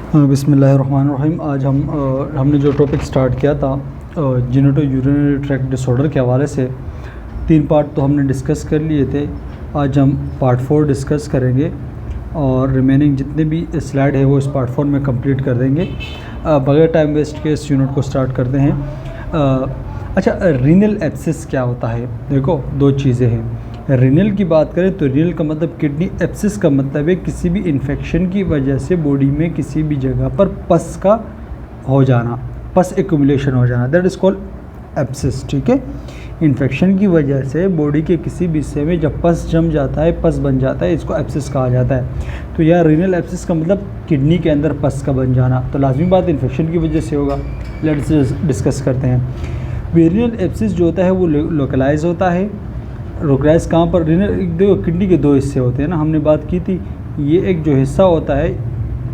बिस्मिल्लाहिर्रहमानिर्रहीम। आज हमने जो टॉपिक स्टार्ट किया था जेनिटो यूरिनरी ट्रैक्ट डिसऑर्डर के हवाले से 3 पार्ट तो हमने डिस्कस कर लिए थे। आज हम पार्ट 4 डिस्कस करेंगे और रिमेनिंग जितने भी स्लाइड है वो इस पार्ट 4 में कंप्लीट कर देंगे। बगैर टाइम वेस्ट के इस यूनिट को स्टार्ट करते हैं। अच्छा, रीनल एब्सिस क्या होता है? देखो, 2 चीज़ें हैं। रीनल की बात करें तो रीनल का मतलब किडनी, एब्सिस का मतलब है किसी भी इन्फेक्शन की वजह से बॉडी में किसी भी जगह पर पस का हो जाना, पस एक्यूमुलेशन हो जाना, दैट इज़ कॉल्ड एब्सिस। ठीक है, इन्फेक्शन की वजह से बॉडी के किसी भी हिस्से में जब पस जम जाता है, पस बन जाता है, इसको एब्सिस कहा जाता है। तो यह रीनल एब्सिस का मतलब किडनी के अंदर पस का बन जाना, तो लाजमी बात इन्फेक्शन की वजह से होगा। लेट्स डिस्कस करते हैं। रीनल एब्सिस जो होता है वो लोकलाइज होता है। लोकलाइज कहाँ पर? रीनल, देखो किडनी के 2 हिस्से होते हैं ना, हमने बात की थी। ये एक जो हिस्सा होता है,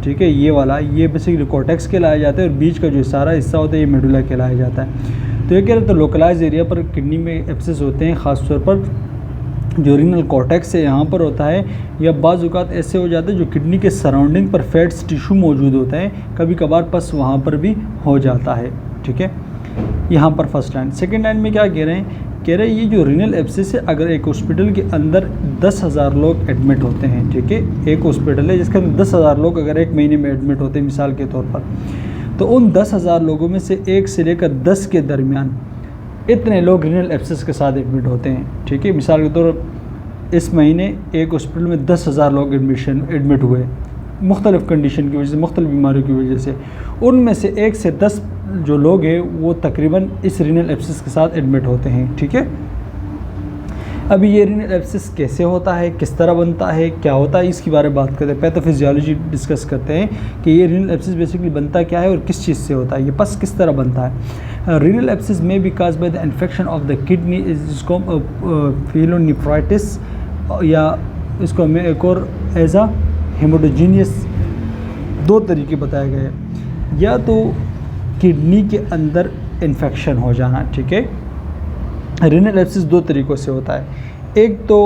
ठीक है, ये वाला, ये बेसिकली कॉर्टेक्स कहलाया जाता है, और बीच का जो सारा हिस्सा होता है ये मेडुला कहलाया जाता है। तो ये कह रहे तो लोकलाइज एरिया पर किडनी में एब्सिस होते हैं, ख़ास तौर पर जो रीनल कॉर्टेक्स है यहाँ पर होता है, या बाज़ औक़ात ऐसे हो जाते हैं जो किडनी के सराउंडिंग पर फैट्स टिश्यू मौजूद होता है, कभी कभार पस वहाँ पर भी हो जाता है। ठीक है, यहाँ पर फर्स्ट लाइन। सेकेंड लाइन में क्या कह रहे हैं? कह रहे हैं ये जो रीनल एब्सिस है, अगर एक हॉस्पिटल के अंदर 10,000 लोग एडमिट होते हैं, ठीक है, एक हॉस्पिटल है जिसके अंदर 10,000 लोग अगर एक महीने में एडमिट होते हैं मिसाल के तौर पर, तो उन 10,000 लोगों में से 1 से लेकर 10 के दरमियान इतने लोग रीनल एब्सिस के साथ एडमिट होते हैं। ठीक है, मिसाल के तौर पर इस महीने एक हॉस्पिटल में 10,000 लोग एडमिट हुए मुख्तलिफ़ कंडीशन की वजह से, मुख्तलिफ़ बीमारियों की वजह से। उनमें से 1 से 10 जो लोग हैं वो तकरीबन इस रीनल एब्सिस के साथ एडमिट होते हैं। ठीक है, अभी ये रीनल एब्सिस कैसे होता है, किस तरह बनता है, क्या होता है, इसके बारे में बात करते हैं। पैथोफिजियोलॉजी डिस्कस करते हैं कि ये रीनल एब्सिस बेसिकली बनता क्या है और किस चीज़ से होता है, ये पस किस तरह बनता है। रीनल एब्सिस में be cause by the infection of the kidney, जिसको पिलोनेफ्राइटिस, या इसको में एक और एज आ हेमोटोजीनियस, 2 तरीके बताए गए हैं। या तो किडनी के अंदर इन्फेक्शन हो जाना, ठीक है, रीनल एब्सिस 2 तरीक़ों से होता है। एक तो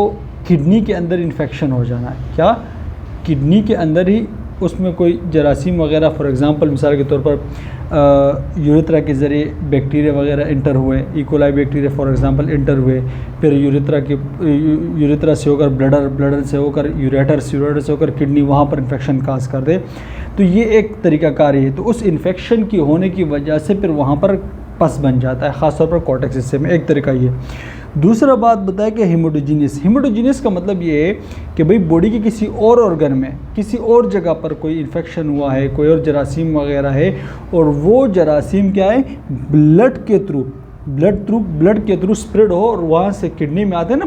किडनी के अंदर इन्फेक्शन हो जाना, क्या किडनी के अंदर ही उसमें कोई जरासीम वगैरह, फॉर एग्ज़ाम्पल मिसाल के तौर पर यूरेथ्रा के ज़रिए बैक्टीरिया वगैरह इंटर हुए, E coli bacteria for example inter हुए, फिर यूरेथ्रा से होकर ब्लडर से होकर यूरेटर से होकर किडनी, वहाँ पर इन्फेक्शन काज कर दे, तो ये एक तरीक़ाकार है। तो उस इन्फेक्शन की होने की वजह से फिर वहाँ पर पस बन जाता है, ख़ास तौर पर कॉर्टेक्स हिस्से में, एक तरीका ये। दूसरा बात बताया कि हेमोटोजीनियस का मतलब ये है कि भाई बॉडी के किसी और ऑर्गन में, किसी और जगह पर कोई इन्फेक्शन हुआ है, कोई और जरासीम वगैरह है, और वो जरासीम क्या है, ब्लड के थ्रू स्प्रेड हो, और वहाँ से किडनी में आते हैं ना,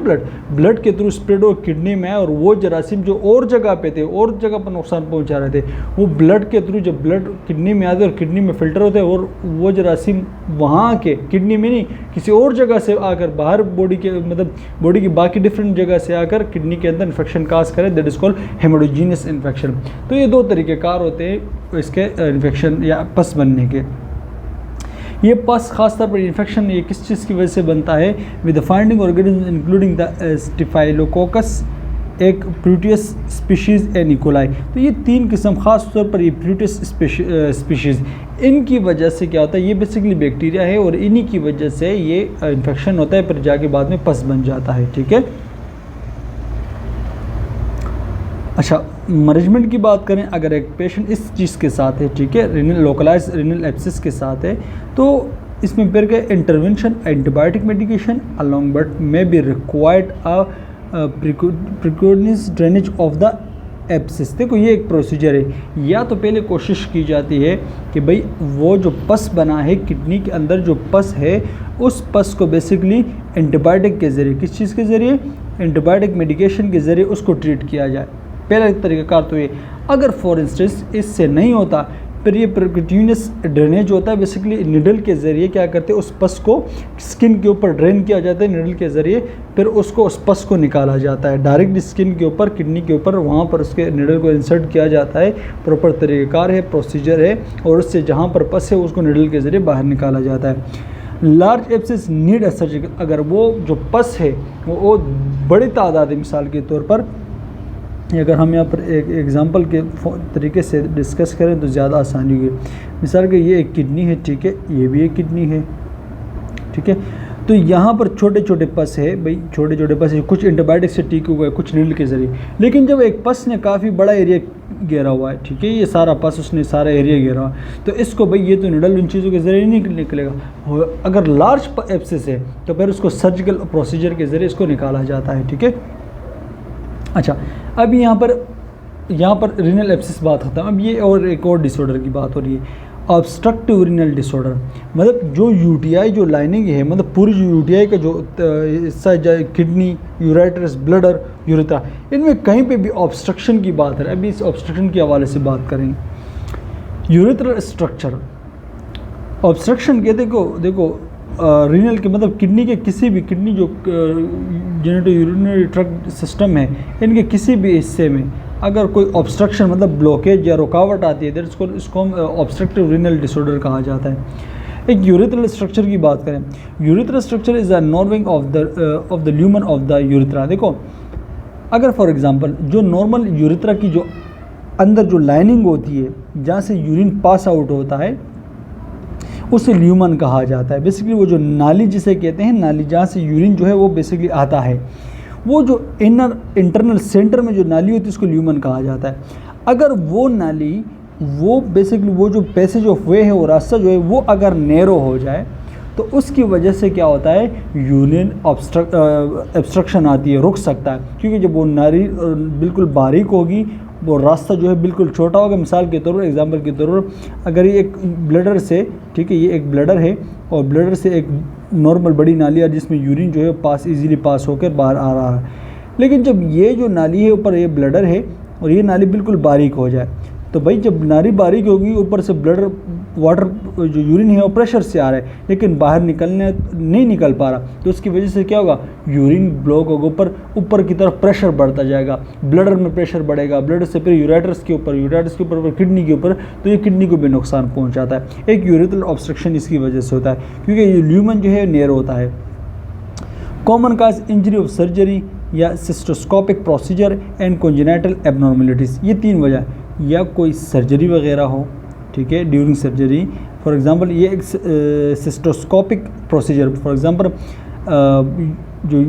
ब्लड के थ्रू स्प्रेड हो, किडनी में, और वो जरासीम जो और जगह पे थे, और जगह पर नुकसान पहुँचा रहे थे, वो ब्लड के थ्रू जब ब्लड किडनी में आते और किडनी में फ़िल्टर होते हैं, और वो जरासीम वहाँ के किडनी में नहीं, किसी और जगह से आकर बाहर बॉडी के, मतलब बॉडी की बाकी डिफरेंट जगह से आकर किडनी के अंदर इन्फेक्शन काज करे, दैट इज़ कॉल्ड हेमोटोजीनियस इन्फेक्शन। तो ये 2 तरीक़ेकार होते हैं इसके इन्फेक्शन या पस बनने के। ये पस खास तौर पर इन्फेक्शन ये किस चीज़ की वजह से बनता है? With the finding organism including the staphylococcus, एक प्रोटियस स्पीशीज़ एंड इकोलाई। तो ये 3 किस्म, ख़ास तौर पर ये प्रोटियस स्पीशीज़, इनकी वजह से क्या होता है, ये बेसिकली बैक्टीरिया है, और इन्हीं की वजह से ये इन्फेक्शन होता है, फिर जाके बाद में पस बन जाता है। ठीक है, अच्छा, मैनेजमेंट की बात करें, अगर एक पेशेंट इस चीज़ के साथ है, ठीक है, लोकलाइज रीनल एब्सिस के साथ है, तो इसमें फिर के intervention, antibiotic medication along but may be required a precautions drainage of the abscess. देखो ये एक प्रोसीजर है, या तो पहले कोशिश की जाती है कि भाई वो जो पस बना है किडनी के अंदर, जो पस है, उस पस को बेसिकली एंटीबायोटिक के ज़रिए, किस चीज़ के ज़रिए, एंटीबायोटिक मेडिकेशन के ज़रिए उसको ट्रीट किया जाए। पहला तरीक़ाकार तो ये। अगर फॉर इंस्टेंस इससे नहीं होता, फिर ये परक्यूटेनियस ड्रेनेज होता है, बेसिकली निडल के ज़रिए क्या करते हैं, उस पस को स्किन के ऊपर ड्रेन किया जाता है निडल के ज़रिए, फिर उसको उस पस को निकाला जाता है डायरेक्ट स्किन के ऊपर, किडनी के ऊपर, वहाँ पर उसके निडल को इंसर्ट किया जाता है। प्रॉपर तरीक़ाकार है, प्रोसीजर है, और उससे जहाँ पर पस है उसको निडल के ज़रिए बाहर निकाला जाता है। Large abscess need a surgical, अगर वो जो पस है वो बड़ी तादाद है, मिसाल के तौर पर अगर हम यहाँ पर एक एग्जांपल के तरीके से डिस्कस करें तो ज़्यादा आसानी होगी। मिसाल के ये एक किडनी है, ठीक है, ये भी एक किडनी है, ठीक है। तो यहाँ पर छोटे छोटे पस है भाई, छोटे छोटे पस है, कुछ एंटीबायोटिक से ठीक हुआ है, कुछ नीडल के ज़रिए। लेकिन जब एक पस ने काफ़ी बड़ा एरिया घेरा हुआ है, ठीक है, ये सारा पस उसने सारा एरिया घेरा हुआ है, तो इसको भाई ये तो नीडल उन चीज़ों के ज़रिए नहीं निकलेगा। अगर लार्ज एब्सेस है तो फिर उसको सर्जिकल प्रोसीजर के ज़रिए इसको निकाला जाता है, ठीक है। अच्छा, अब यहाँ पर रीनल एब्सेस बात होता है। अब ये और एक और डिसऑर्डर की बात हो रही है, ऑब्स्ट्रक्टिव रीनल डिसऑर्डर। मतलब जो यूटीआई जो लाइनिंग है, मतलब पूरी जो यूटीआई का जो हिस्सा है, किडनी, यूरेटरस, ब्लडर, यूरेथ्रा, इनमें कहीं पे भी ऑब्स्ट्रक्शन की बात है। अभी इस ऑब्स्ट्रक्शन के हवाले से बात करेंगे। यूरेथ्रल स्ट्रक्चर ऑब्स्ट्रक्शन के देखो रीनल के मतलब किडनी के किसी भी किडनी जो जेनेटो यूरिनरी ट्रैक्ट सिस्टम है, इनके किसी भी हिस्से में अगर कोई ऑब्स्ट्रक्शन मतलब ब्लॉकेज या रुकावट आती है, इसको हम ऑब्स्ट्रक्टिव रीनल डिसऑर्डर कहा जाता है। एक यूरेथ्रल स्ट्रक्चर की बात करें, urethral structure is a नर्विंग of the lumen of the urethra. देखो, अगर फॉर एग्जांपल जो नॉर्मल यूरेथ्रा की जो अंदर जो लाइनिंग होती है, जहाँ से यूरिन पास आउट होता है, उसे ल्यूमन कहा जाता है। बेसिकली वो जो नाली जिसे कहते हैं, नाली जहाँ से यूरिन जो है वो बेसिकली आता है, वो जो इंटरनल सेंटर में जो नाली होती है उसको ल्यूमन कहा जाता है। अगर वो नाली वो बेसिकली वो जो पैसेज ऑफ वे है, वो रास्ता जो है वो अगर नैरो हो जाए तो उसकी वजह से क्या होता है, यूरिन ऑब्स्ट्रक्शन आती है, रुक सकता है। क्योंकि जब वो नाली बिल्कुल बारीक होगी, वो रास्ता जो है बिल्कुल छोटा होगा। मिसाल के तौर पर, एग्जांपल के तौर पर, अगर ये एक ब्लडर से, ठीक है, ये एक ब्लडर है और ब्लडर से एक नॉर्मल बड़ी नाली है जिसमें यूरिन जो है इजीली पास होकर बाहर आ रहा है। लेकिन जब ये जो नाली है ऊपर ये ब्लडर है और ये नाली बिल्कुल बारीक हो जाए, तो भाई जब नाली बारीक होगी, ऊपर से ब्लडर वाटर जो यूरिन है वो प्रेशर से आ रहा है लेकिन बाहर नहीं निकल पा रहा, तो उसकी वजह से क्या होगा, यूरिन ब्लॉक होगा, ऊपर की तरफ प्रेशर बढ़ता जाएगा, ब्लडर में प्रेशर बढ़ेगा, ब्लडर से फिर यूरेटर्स के ऊपर किडनी के ऊपर, तो ये किडनी को भी नुकसान पहुंचाता है। एक यूरेथ्रल ऑब्स्ट्रक्शन इसकी वजह से होता है क्योंकि ये ल्यूमन जो है नैरो होता है। Common cause injury of surgery या सिस्टोस्कोपिक प्रोसीजर एंड कॉन्जेनिटल एबनॉर्मलिटीज़, ये 3 वजह, या कोई सर्जरी वगैरह हो, ठीक है, ड्यूरिंग सर्जरी, फॉर एग्जांपल ये एक सिस्टोस्कोपिक प्रोसीजर, फॉर एग्जांपल जो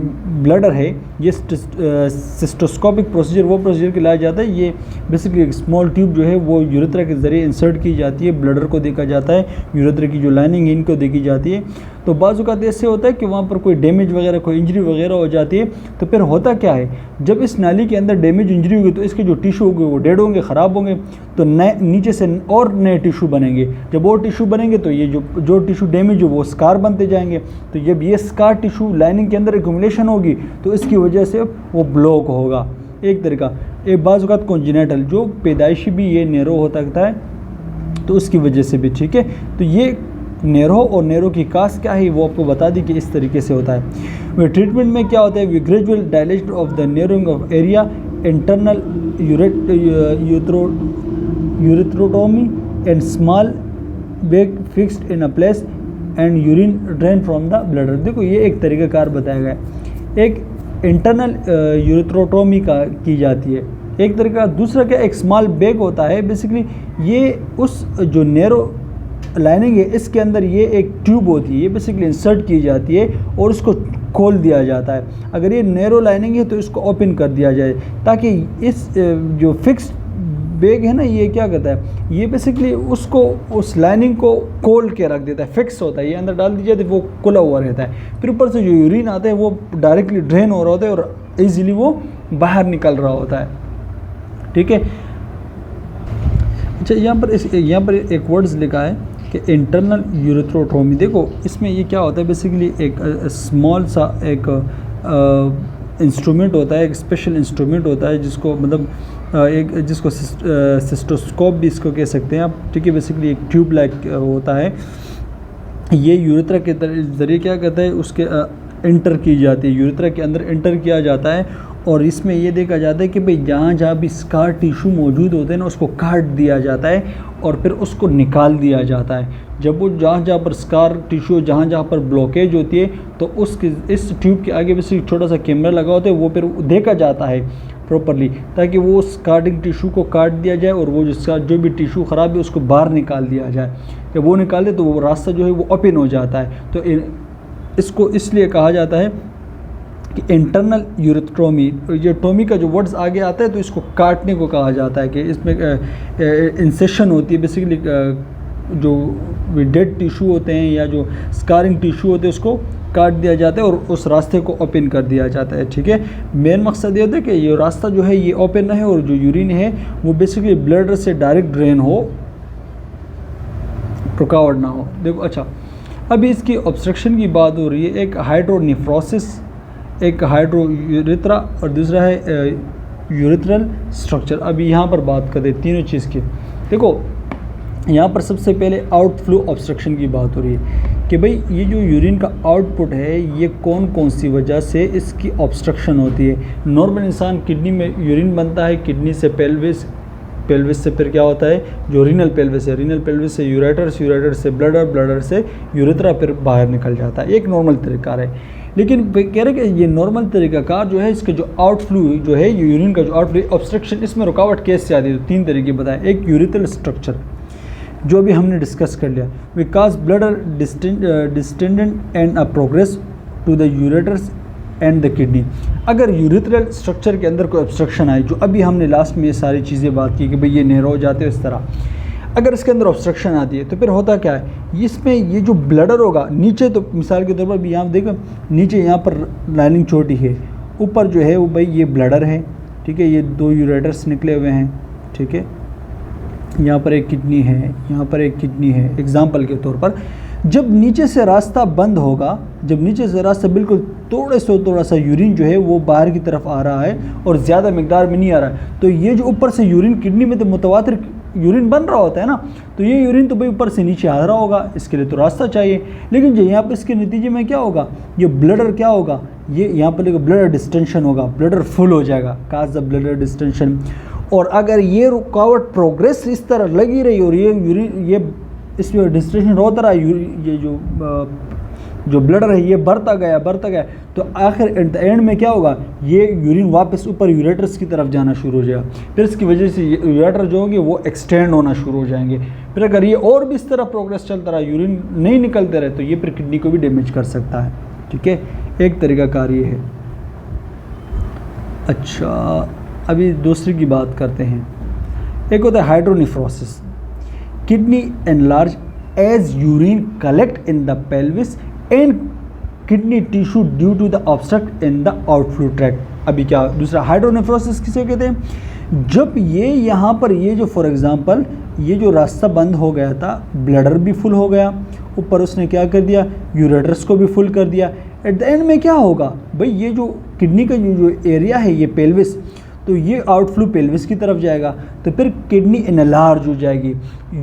ब्लडर है, ये सिस्टोस्कोपिक प्रोसीजर वो प्रोसीजर के लाया जाता है। ये बेसिकली एक स्मॉल ट्यूब जो है वो यूरेथ्रा के ज़रिए इंसर्ट की जाती है, ब्लडर को देखा जाता है, यूरेथ्रा की जो लाइनिंग है इनको देखी जाती है। तो बाज़ औक़ात ऐसे होता है कि वहाँ पर कोई डैमेज वगैरह, कोई इंजरी वगैरह हो जाती है, तो फिर होता क्या है, जब इस नाली के अंदर डैमेज इंजरी होगी तो इसके जो टिश्यू होंगे वो डेड होंगे, ख़राब होंगे, तो नए नीचे से और नए टिश्यू बनेंगे। जब और टिश्यू बनेंगे तो ये जो टिश्यू डैमेज हो वो स्कार बनते जाएंगे। तो जब ये स्कार टिश्यू लाइनिंग के अंदर एक्यूमुलेशन होगी तो इसकी वजह से वो ब्लॉक होगा। एक तरीका, एक बाज़ औक़ात कॉन्जेनिटल जो पैदाइशी भी ये नैरो हो सकता है, तो उसकी वजह से भी, ठीक है। तो ये नैरो और नैरो की काज क्या है वो आपको बता दी कि इस तरीके से होता है। वे ट्रीटमेंट में क्या होता है, we gradual dilation of the narrowing of area, internal urethrotomy and small bag fixed in a place and urine drain from the bladder. देखो ये एक तरीक़ाकार बताया गया है। एक इंटरनल यूरेथ्रोटोमी का की जाती है, एक तरीका। दूसरा क्या, एक स्मॉल बैग होता है, बेसिकली ये उस जो नैरो लाइनिंग है इसके अंदर ये एक ट्यूब होती है, ये बेसिकली इंसर्ट की जाती है और उसको खोल दिया जाता है। अगर ये नैरो लाइनिंग है तो इसको ओपन कर दिया जाए ताकि इस जो फिक्स्ड बैग है ना, ये क्या करता है, ये बेसिकली उसको उस लाइनिंग को खोल के रख देता है, फिक्स होता है, ये अंदर डाल दी जाती है, वो खुला हुआ रहता है। फिर ऊपर से जो यूरिन आता है वो डायरेक्टली ड्रेन हो रहा होता है और ईजिली वो बाहर निकल रहा होता है, ठीक है। अच्छा, यहाँ पर एक वर्ड्स लिखा है कि इंटरनल यूरेथ्रोटोमी। देखो इसमें ये क्या होता है, बेसिकली एक स्मॉल सा एक इंस्ट्रूमेंट होता है, एक स्पेशल इंस्ट्रूमेंट होता है जिसको मतलब जिसको सिस्टोस्कोप भी इसको कह सकते हैं आप, ठीक है। बेसिकली एक ट्यूब लाइक होता है, ये यूरेथ्रा के ज़रिए क्या कहता है उसके इंटर की जाती है, यूरेथ्रा के अंदर इंटर किया जाता है और इसमें ये देखा जाता है कि भाई जहाँ भी स्कार टिश्यू मौजूद होते हैं ना उसको काट दिया जाता है और फिर उसको निकाल दिया जाता है। जब वो जहाँ पर स्कार टिश्यू जहाँ पर ब्लॉकेज होती है तो उसके इस ट्यूब के आगे भी सिर्फ छोटा सा कैमरा लगा होता है, वो फिर देखा जाता है प्रॉपरली, ताकि वो स्कार्टिंग टिश्यू को काट दिया जाए और वो जिसका जो भी टिश्यू ख़राब है उसको बाहर निकाल दिया जाए। जब वो निकाले तो वो रास्ता जो है वो ओपन हो जाता है। तो इसको इसलिए कहा जाता है कि इंटरनल यूरेथ्रोमी। ये टोमी का जो वर्ड्स आगे आता है तो इसको काटने को कहा जाता है कि इसमें इंसेशन होती है। बेसिकली जो डेड टिश्यू होते हैं या जो स्कारिंग टिश्यू होते हैं उसको काट दिया जाता है और उस रास्ते को ओपन कर दिया जाता है। ठीक है, मेन मकसद ये होता है कि ये रास्ता जो है ये ओपन रहे और जो यूरिन है वो बेसिकली ब्लडर से डायरेक्ट ड्रेन हो, रुकावट ना हो। देखो अच्छा, अभी इसकी ऑब्स्ट्रक्शन की बात हो रही है। एक हाइड्रोनेफ्रोसिस, एक हाइड्रोयूरेथ्रा और दूसरा है यूरेथ्रल स्ट्रक्चर। अभी यहाँ पर बात करते हैं तीनों चीज़ की। देखो यहाँ पर सबसे पहले आउटफ्लो ऑब्स्ट्रक्शन की बात हो रही है कि भाई ये जो यूरिन का आउटपुट है ये कौन कौन सी वजह से इसकी ऑब्स्ट्रक्शन होती है। नॉर्मल इंसान किडनी में यूरिन बनता है, किडनी से पेल्विस, पेल्विस से फिर क्या होता है जो रीनल पेल्विस है, रीनल पेल्विस से यूरेटर्स, यूरेटर से ब्लडर, ब्लडर से यूरेथ्रा फिर बाहर निकल जाता है। एक नॉर्मल तरीका है। लेकिन कह रहे कि ये नॉर्मल तरीक़ाकार जो है इसके जो आउटफ्लू जो है यूरिन का जो आउटफ्लो ऑब्स्ट्रक्शन, इसमें रुकावट कैसे आती है। तो तीन तरीके बताएं। एक यूरेथ्रल स्ट्रक्चर जो भी हमने डिस्कस कर लिया, because bladder distendant and a progress to the ureters and the kidney. अगर यूरेथ्रल स्ट्रक्चर के अंदर कोई ऑब्स्ट्रक्शन आए, जो अभी हमने लास्ट में ये सारी चीज़ें बात की कि भाई ये नैरो हो जाते हैं इस तरह, अगर इसके अंदर ऑब्स्ट्रक्शन आती है तो फिर होता क्या है, इसमें ये जो ब्लडर होगा नीचे, तो मिसाल के तौर पर भी यहाँ देखो नीचे यहाँ पर लाइनिंग छोटी है, ऊपर जो है वो भाई ये ब्लडर है। ठीक है, ये दो यूरेटर्स निकले हुए हैं। ठीक है, यहाँ पर एक किडनी है, यहाँ पर एक किडनी है। एग्जाम्पल के तौर पर जब नीचे से रास्ता बंद होगा, जब नीचे से रास्ता बिल्कुल थोड़ा सा यूरिन जो है वो बाहर की तरफ आ रहा है और ज़्यादा मिकदार में नहीं आ रहा है, तो ये जो ऊपर से यूरिन किडनी में तो मुतवातिर यूरिन बन रहा होता है ना, तो ये यूरिन तो भाई ऊपर से नीचे आ रहा होगा, इसके लिए तो रास्ता चाहिए। लेकिन जो यहाँ पर इसके नतीजे में क्या होगा, ये ब्लडर क्या होगा, ये यहाँ पर ब्लडर डिस्टेंशन होगा, ब्लडर फुल हो जाएगा, काज द ब्लडर डिस्टेंशन। और अगर ये रुकावट प्रोग्रेस इस तरह लगी रही और ये यूरिन ये इसमें डिस्टेंशन होता रहा, ये जो ब्लडर है ये बढ़ता गया, तो आखिर एट द एंड में क्या होगा, ये यूरिन वापस ऊपर यूरेटर्स की तरफ जाना शुरू हो जाएगा। फिर इसकी वजह से यूरेटर जो होंगे वो एक्सटेंड होना शुरू हो जाएंगे। फिर अगर ये और भी इस तरह प्रोग्रेस चलता रहा, यूरिन नहीं निकलते रहे, तो ये फिर किडनी को भी डैमेज कर सकता है। ठीक है, एक तरीका कार ये है। अच्छा, अभी दूसरी की बात करते हैं। एक होता है hydronephrosis, kidney enlarge as urine collect in the pelvis and kidney tissue due to the obstruct in the outflow tract. अभी क्या दूसरा हाइड्रोनेफ्रोसिस किसे कहते हैं, जब ये यहाँ पर ये जो फॉर एग्जांपल ये जो रास्ता बंद हो गया था, ब्लडर भी फुल हो गया, ऊपर उसने क्या कर दिया, यूरेटर्स को भी फुल कर दिया। एट द एंड में क्या होगा भाई, ये जो किडनी का जो एरिया है ये पेल्विस, तो ये आउटफ्लो पेल्विस की तरफ जाएगा, तो फिर किडनी एनलार्ज हो जाएगी,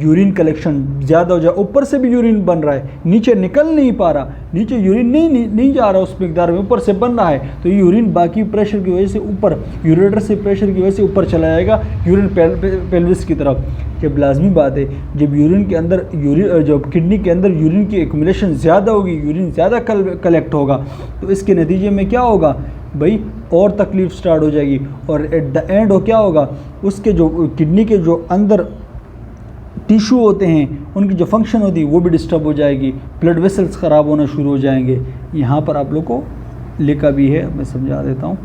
यूरिन कलेक्शन ज़्यादा हो जाए, ऊपर से भी यूरिन बन रहा है, नीचे निकल नहीं पा रहा, नीचे यूरिन नहीं जा रहा उस मिकदार में, ऊपर से बन रहा है, तो यूरिन बाकी प्रेशर की वजह से ऊपर, यूरेटर से प्रेशर की वजह से ऊपर चला जाएगा यूरिन पेल्विस की तरफ। जब लाजमी बात है, जब यूरिन के अंदर जब किडनी के अंदर यूरिन की एक्यूमुलेशन ज़्यादा होगी, यूरिन ज़्यादा कलेक्ट होगा, तो इसके नतीजे में क्या होगा भाई, और तकलीफ़ स्टार्ट हो जाएगी। और एट द एंड हो क्या होगा, उसके जो किडनी के जो अंदर टिश्यू होते हैं उनकी जो फंक्शन होती है वो भी डिस्टर्ब हो जाएगी, ब्लड वेसल्स ख़राब होना शुरू हो जाएंगे। यहाँ पर आप लोग को लिखा भी है, मैं समझा देता हूँ।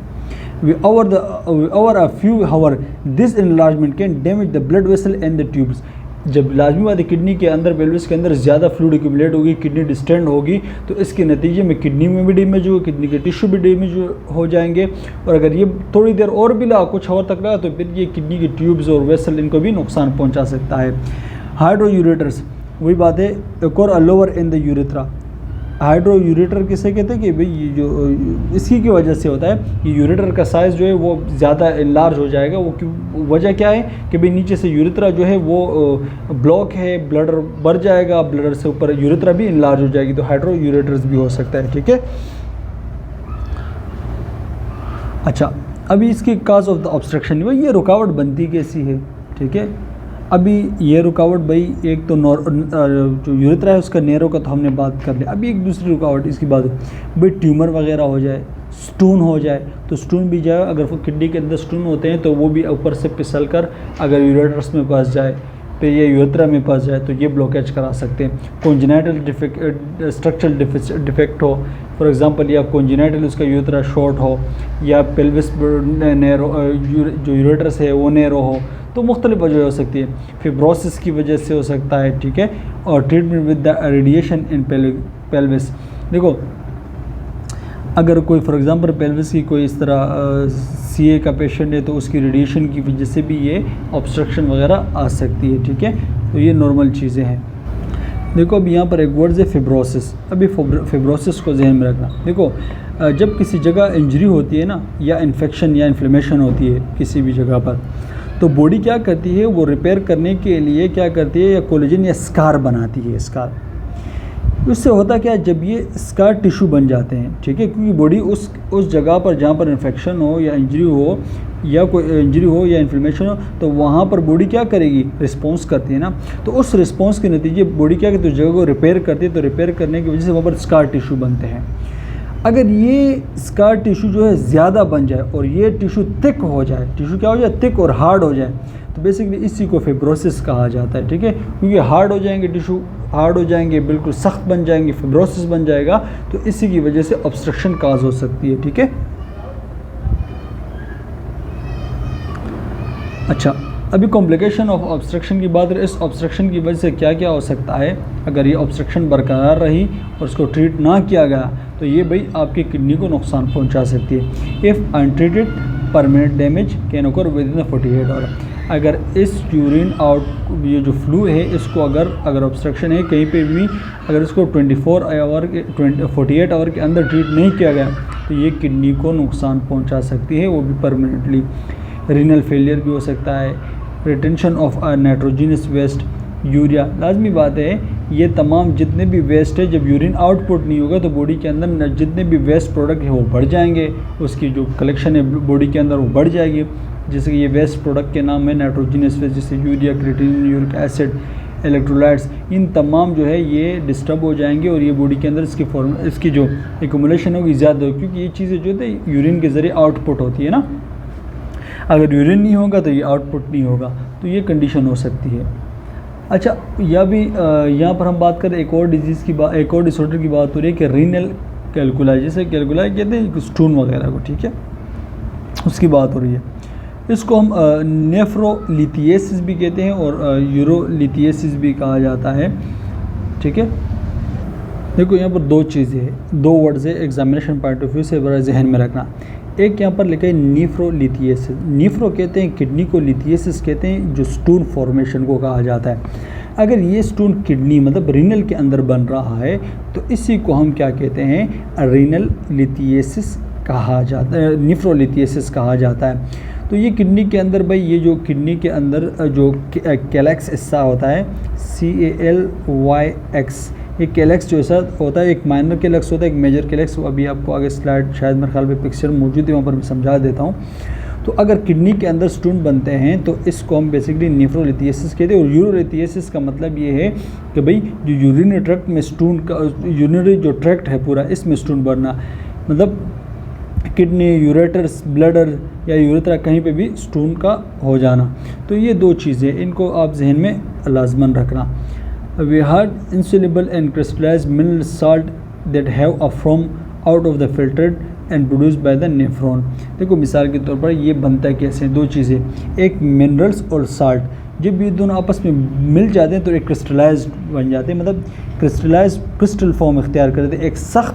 Over a few hours, this enlargement can damage the blood vessel and the tubes. जब लाजमी बात है किडनी के अंदर, पेल्विस के अंदर ज़्यादा फ्लूइड एक्यूमुलेट होगी, किडनी डिस्टेंड होगी, तो इसके नतीजे में किडनी में भी डैमेज होगा, किडनी के टिश्यू भी डैमेज हो जाएंगे। और अगर ये थोड़ी देर और भी लगा, कुछ आवर तक लगा, तो फिर ये किडनी की ट्यूब्स और वेसल इनको भी नुकसान पहुंचा सकता है। हाइड्रोयूरेटर्स, वही बात है, एक और लोअर इन द यूरेथ्रा। हाइड्रोयूरेटर किसे कहते हैं कि भाई ये जो इसकी की वजह से होता है कि यूरेटर का साइज़ जो है वो ज़्यादा इनलार्ज हो जाएगा। वो क्यों, वजह क्या है कि भाई नीचे से यूरेथ्रा जो है वो ब्लॉक है, ब्लडर बढ़ जाएगा, ब्लडर से ऊपर यूरेथ्रा भी इनलार्ज हो जाएगी, तो हाइड्रोयूरेटर्स भी हो सकता है। ठीक है, अच्छा, अभी इसकी काज ऑफ द ऑब्स्ट्रक्शन, ये रुकावट बनती कैसी है। ठीक है, अभी ये रुकावट भाई एक तो जो यूरेथ्रा है उसका नैरो का तो हमने बात कर लिया। अभी एक दूसरी रुकावट इसकी बात भाई ट्यूमर वगैरह हो जाए, स्टोन हो जाए तो स्टोन भी जाए, अगर किडनी के अंदर स्टोन होते हैं तो वो भी ऊपर से फिसल कर अगर यूरेटर्स में फंस जाए तो ये यूरेथ्रा में फंस जाए तो ये ब्लॉकेज करा सकते हैं। कॉन्जेनिटल स्ट्रक्चरल डिफेक्ट हो, फॉर एग्जांपल या कॉन्जेनिटल उसका यूरेथ्रा शॉर्ट हो या पेल्विस नैरो जो यूरेटर्स है वो नैरो हो, तो मुख्तलिफ वजह हो सकती है। फिब्रोसिस की वजह से हो सकता है, ठीक है। और treatment with the radiation in pelvis, देखो अगर कोई फॉर एग्जांपल पेल्विस की कोई इस तरह सीए का पेशेंट है तो उसकी रेडिएशन की वजह से भी ये ऑब्स्ट्रक्शन वगैरह आ सकती है, ठीक है। तो ये नॉर्मल चीज़ें हैं। देखो अब यहाँ पर एक वर्ड है फिब्रोसिस। अभी फिब्रोसिस को जहन में रखना। देखो जब किसी जगह इंजरी होती है ना, या इन्फेक्शन या इन्फ्लेमेशन होती है किसी भी जगह पर, तो बॉडी क्या करती है, वो रिपेयर करने के लिए क्या करती है, या कोलेजन या स्कार बनाती है। स्कार उससे होता क्या है, जब ये स्कार टिश्यू बन जाते हैं, ठीक है, क्योंकि बॉडी उस जगह पर जहाँ पर इन्फेक्शन हो या इंजरी हो या कोई इंजरी हो या इन्फ्लेमेशन हो, तो वहाँ पर बॉडी क्या करेगी, रिस्पॉन्स करती है ना। तो उस रिस्पॉन्स के नतीजे बॉडी क्या करती है, उस जगह को रिपेयर करती है। तो रिपेयर करने की वजह से वहाँ पर स्कार टिश्यू बनते हैं। अगर ये स्कार टिश्यू जो है ज़्यादा बन जाए और ये टिश्यू थिक हो जाए, टिश्यू क्या हो जाए, थिक और हार्ड हो जाए, तो बेसिकली इसी को फिब्रोसिस कहा जाता है, ठीक है। क्योंकि हार्ड हो जाएंगे, टिश्यू हार्ड हो जाएंगे, बिल्कुल सख्त बन जाएंगे, फिब्रोसिस बन जाएगा, तो इसी की वजह से ऑब्स्ट्रक्शन काज हो सकती है, ठीक है। अच्छा, अभी कॉम्प्लिकेशन ऑफ ऑब्स्ट्रक्शन की बात करें। इस ऑब्स्ट्रक्शन की वजह से क्या क्या हो सकता है। अगर ये ऑब्स्ट्रक्शन बरकरार रही और इसको ट्रीट ना किया गया तो ये भाई आपकी किडनी को नुकसान पहुंचा सकती है। If untreated permanent damage can ओकर विद इन 48 आवर। अगर इस यूरिन आउट ये जो फ्लू है इसको अगर ऑब्स्ट्रक्शन है कहीं पे भी, अगर इसको 48 आवर के अंदर ट्रीट नहीं किया गया तो ये किडनी को नुकसान पहुंचा सकती है, वो भी परमानेंटली। रीनल फेलियर भी हो सकता है। Retention of nitrogenous waste, urea, लाजमी बात है ये तमाम जितने भी वेस्ट है, जब यूरिन आउटपुट नहीं होगा तो बॉडी के अंदर जितने भी वेस्ट प्रोडक्ट है वो बढ़ जाएंगे, उसकी जो कलेक्शन है बॉडी के अंदर वो बढ़ जाएगी। जैसे कि ये वेस्ट प्रोडक्ट के नाम है नाइट्रोजनस वेस्ट, जैसे urea, creatinine, uric acid, electrolytes, इन तमाम जो है ये डिस्टर्ब हो जाएंगे और ये बॉडी के अंदर इसकी जो एक्यूमुलेशन होगी ज़्यादा होगी, क्योंकि ये चीज़ें जो है यूरिन के ज़रिए आउटपुट होती है ना। अगर यूरिन नहीं होगा तो ये आउटपुट नहीं होगा, तो ये कंडीशन हो सकती है। अच्छा, या भी यहाँ पर हम बात करें एक और डिजीज़ की बात, एक और डिसऑर्डर की बात हो रही है कि रीनल कैलकुलाई, जैसे कैलकुलाई कहते हैं स्टोन वगैरह को, ठीक है, उसकी बात हो रही है। इसको हम नेफ्रोलिथियसिस भी कहते हैं और यूरोलिथियसिस भी कहा जाता है, ठीक है। देखो यहाँ पर दो चीज़ें हैं, दो वर्ड्स है, एग्जामिनेशन पॉइंट ऑफ व्यू से बड़ा जहन में रखना। एक यहाँ पर लिखा है नेफ्रोलिथियसिस। नेफ्रो कहते हैं किडनी को, लिथियसिस कहते हैं जो स्टोन फॉर्मेशन को कहा जाता है। अगर ये स्टोन किडनी मतलब रीनल के अंदर बन रहा है तो इसी को हम क्या कहते हैं, रीनल लिथियसिस कहा जाता है, नेफ्रोलिथियसिस कहा जाता है। तो ये किडनी के अंदर भाई, ये जो किडनी के अंदर जो कैलेक्स हिस्सा होता है, CALYX, ये कैलेक्स जो ऐसा होता है, एक माइनर कैलेक्स होता है, एक मेजर कैलेक्स। अभी आपको आगे स्लाइड शायद मेरे ख्याल में पिक्चर मौजूद है, वहाँ पर मैं समझा देता हूँ। तो अगर किडनी के अंदर स्टोन बनते हैं तो इसको हम बेसिकली नेफ्रोलिथियसिस कहते हैं। और यूरोलिथियसिस का मतलब ये है कि भाई जो यूरिनरी ट्रैक्ट में स्टोन का, यूरिनरी जो ट्रैक्ट है पूरा, इसमें स्टोन बनना, मतलब किडनी, यूरेटर्स, ब्लडर या यूरेथ्रा, कहीं पे भी स्टोन का हो जाना। तो ये दो चीज़ें, इनको आप जहन में लाजमन रखना। We had insoluble and crystallised mineral salt that have a from out of the filtered and produced by the nephron. देखो मिसाल के तौर पर ये बनता है कैसे, दो चीज़ें, एक मिनरल्स और साल्ट, जब ये दोनों आपस में मिल जाते हैं तो एक क्रिस्टलाइज्ड बन जाते हैं, मतलब क्रिस्टलाइज्ड क्रिस्टल फॉर्म इख्तियार करते हैं, एक सख्त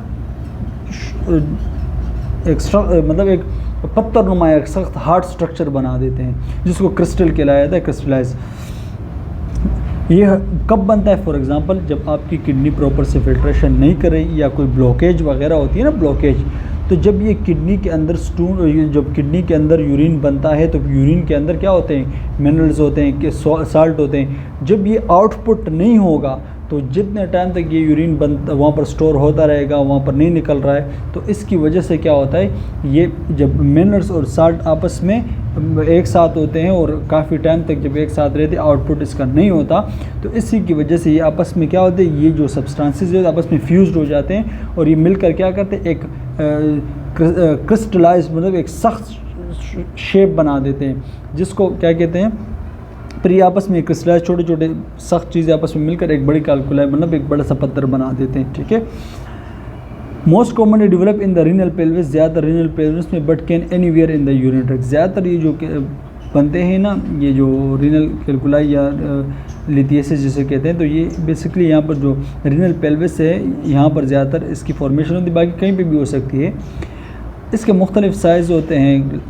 मतलब एक पत्थर नुमा, एक सख्त हार्ड स्ट्रक्चर बना देते हैं, जिसको क्रिस्टल कहलाया जाता है, क्रिस्टलाइज। ये कब बनता है, फॉर एग्जांपल जब आपकी किडनी प्रॉपर से फिल्ट्रेशन नहीं कर रही या कोई ब्लॉकेज वगैरह होती है ना, ब्लॉकेज, तो जब ये किडनी के अंदर स्टोन, जब किडनी के अंदर यूरिन बनता है तो यूरिन के अंदर क्या होते हैं, मिनरल्स होते हैं, कि साल्ट होते हैं। जब ये आउटपुट नहीं होगा तो जितने टाइम तक ये यूरिन वहाँ पर स्टोर होता रहेगा, वहाँ पर नहीं निकल रहा है, तो इसकी वजह से क्या होता है, ये जब मिनरल्स और साल्ट आपस में एक साथ होते हैं और काफ़ी टाइम तक जब एक साथ रहते, आउटपुट इसका नहीं होता, तो इसी की वजह से ये आपस में क्या होते हैं, ये जो सब्सटेंसेस है आपस में फ्यूज्ड हो जाते हैं और ये मिलकर क्या करते हैं, एक क्रिस्टलाइज मतलब एक सख्त शेप बना देते हैं, जिसको क्या कहते हैं, फिर ये आपस में क्रिस्टलाइज छोटे छोटे सख्त चीज़ें आपस में मिलकर एक बड़ी कैलकुलाई मतलब एक बड़ा सा पत्थर बना देते हैं, ठीक है। Most commonly develop in the renal pelvis, ज़्यादातर रीनल पेल्विस में, but can anywhere in the urinary tract. ज़्यादातर ये जो बनते हैं ना, ये जो रीनल कैलकुलाई या लिथियसिस जिसे कहते हैं, तो ये बेसिकली यहाँ पर जो रीनल पेल्विस है यहाँ पर ज़्यादातर इसकी फॉर्मेशन होती है, बाकी कहीं पे भी हो सकती है। इसके मुख्तलिफ साइज़ होते हैं,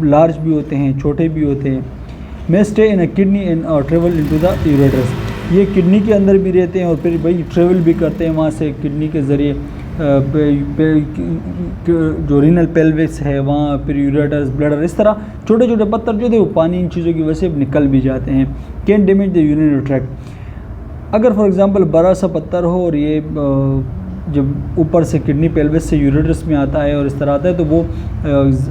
लार्ज भी होते हैं, छोटे भी होते हैं। May stay in a kidney and travel into the ureters, ये किडनी के अंदर भी रहते हैं और फिर भाई ट्रेवल भी करते हैं वहाँ से किडनी के ज़रिए जो रीनल पेल्विस है वहाँ, फिर यूरेटर्स, ब्लडर, इस तरह छोटे छोटे पत्थर जो थे वो पानी इन चीज़ों की वजह से निकल भी जाते हैं। Can damage the urinary tract, अगर फॉर एग्जांपल बड़ा सा पत्थर हो और ये जब ऊपर से किडनी पेल्विस से यूरेटर्स में आता है और इस तरह आता है, तो वो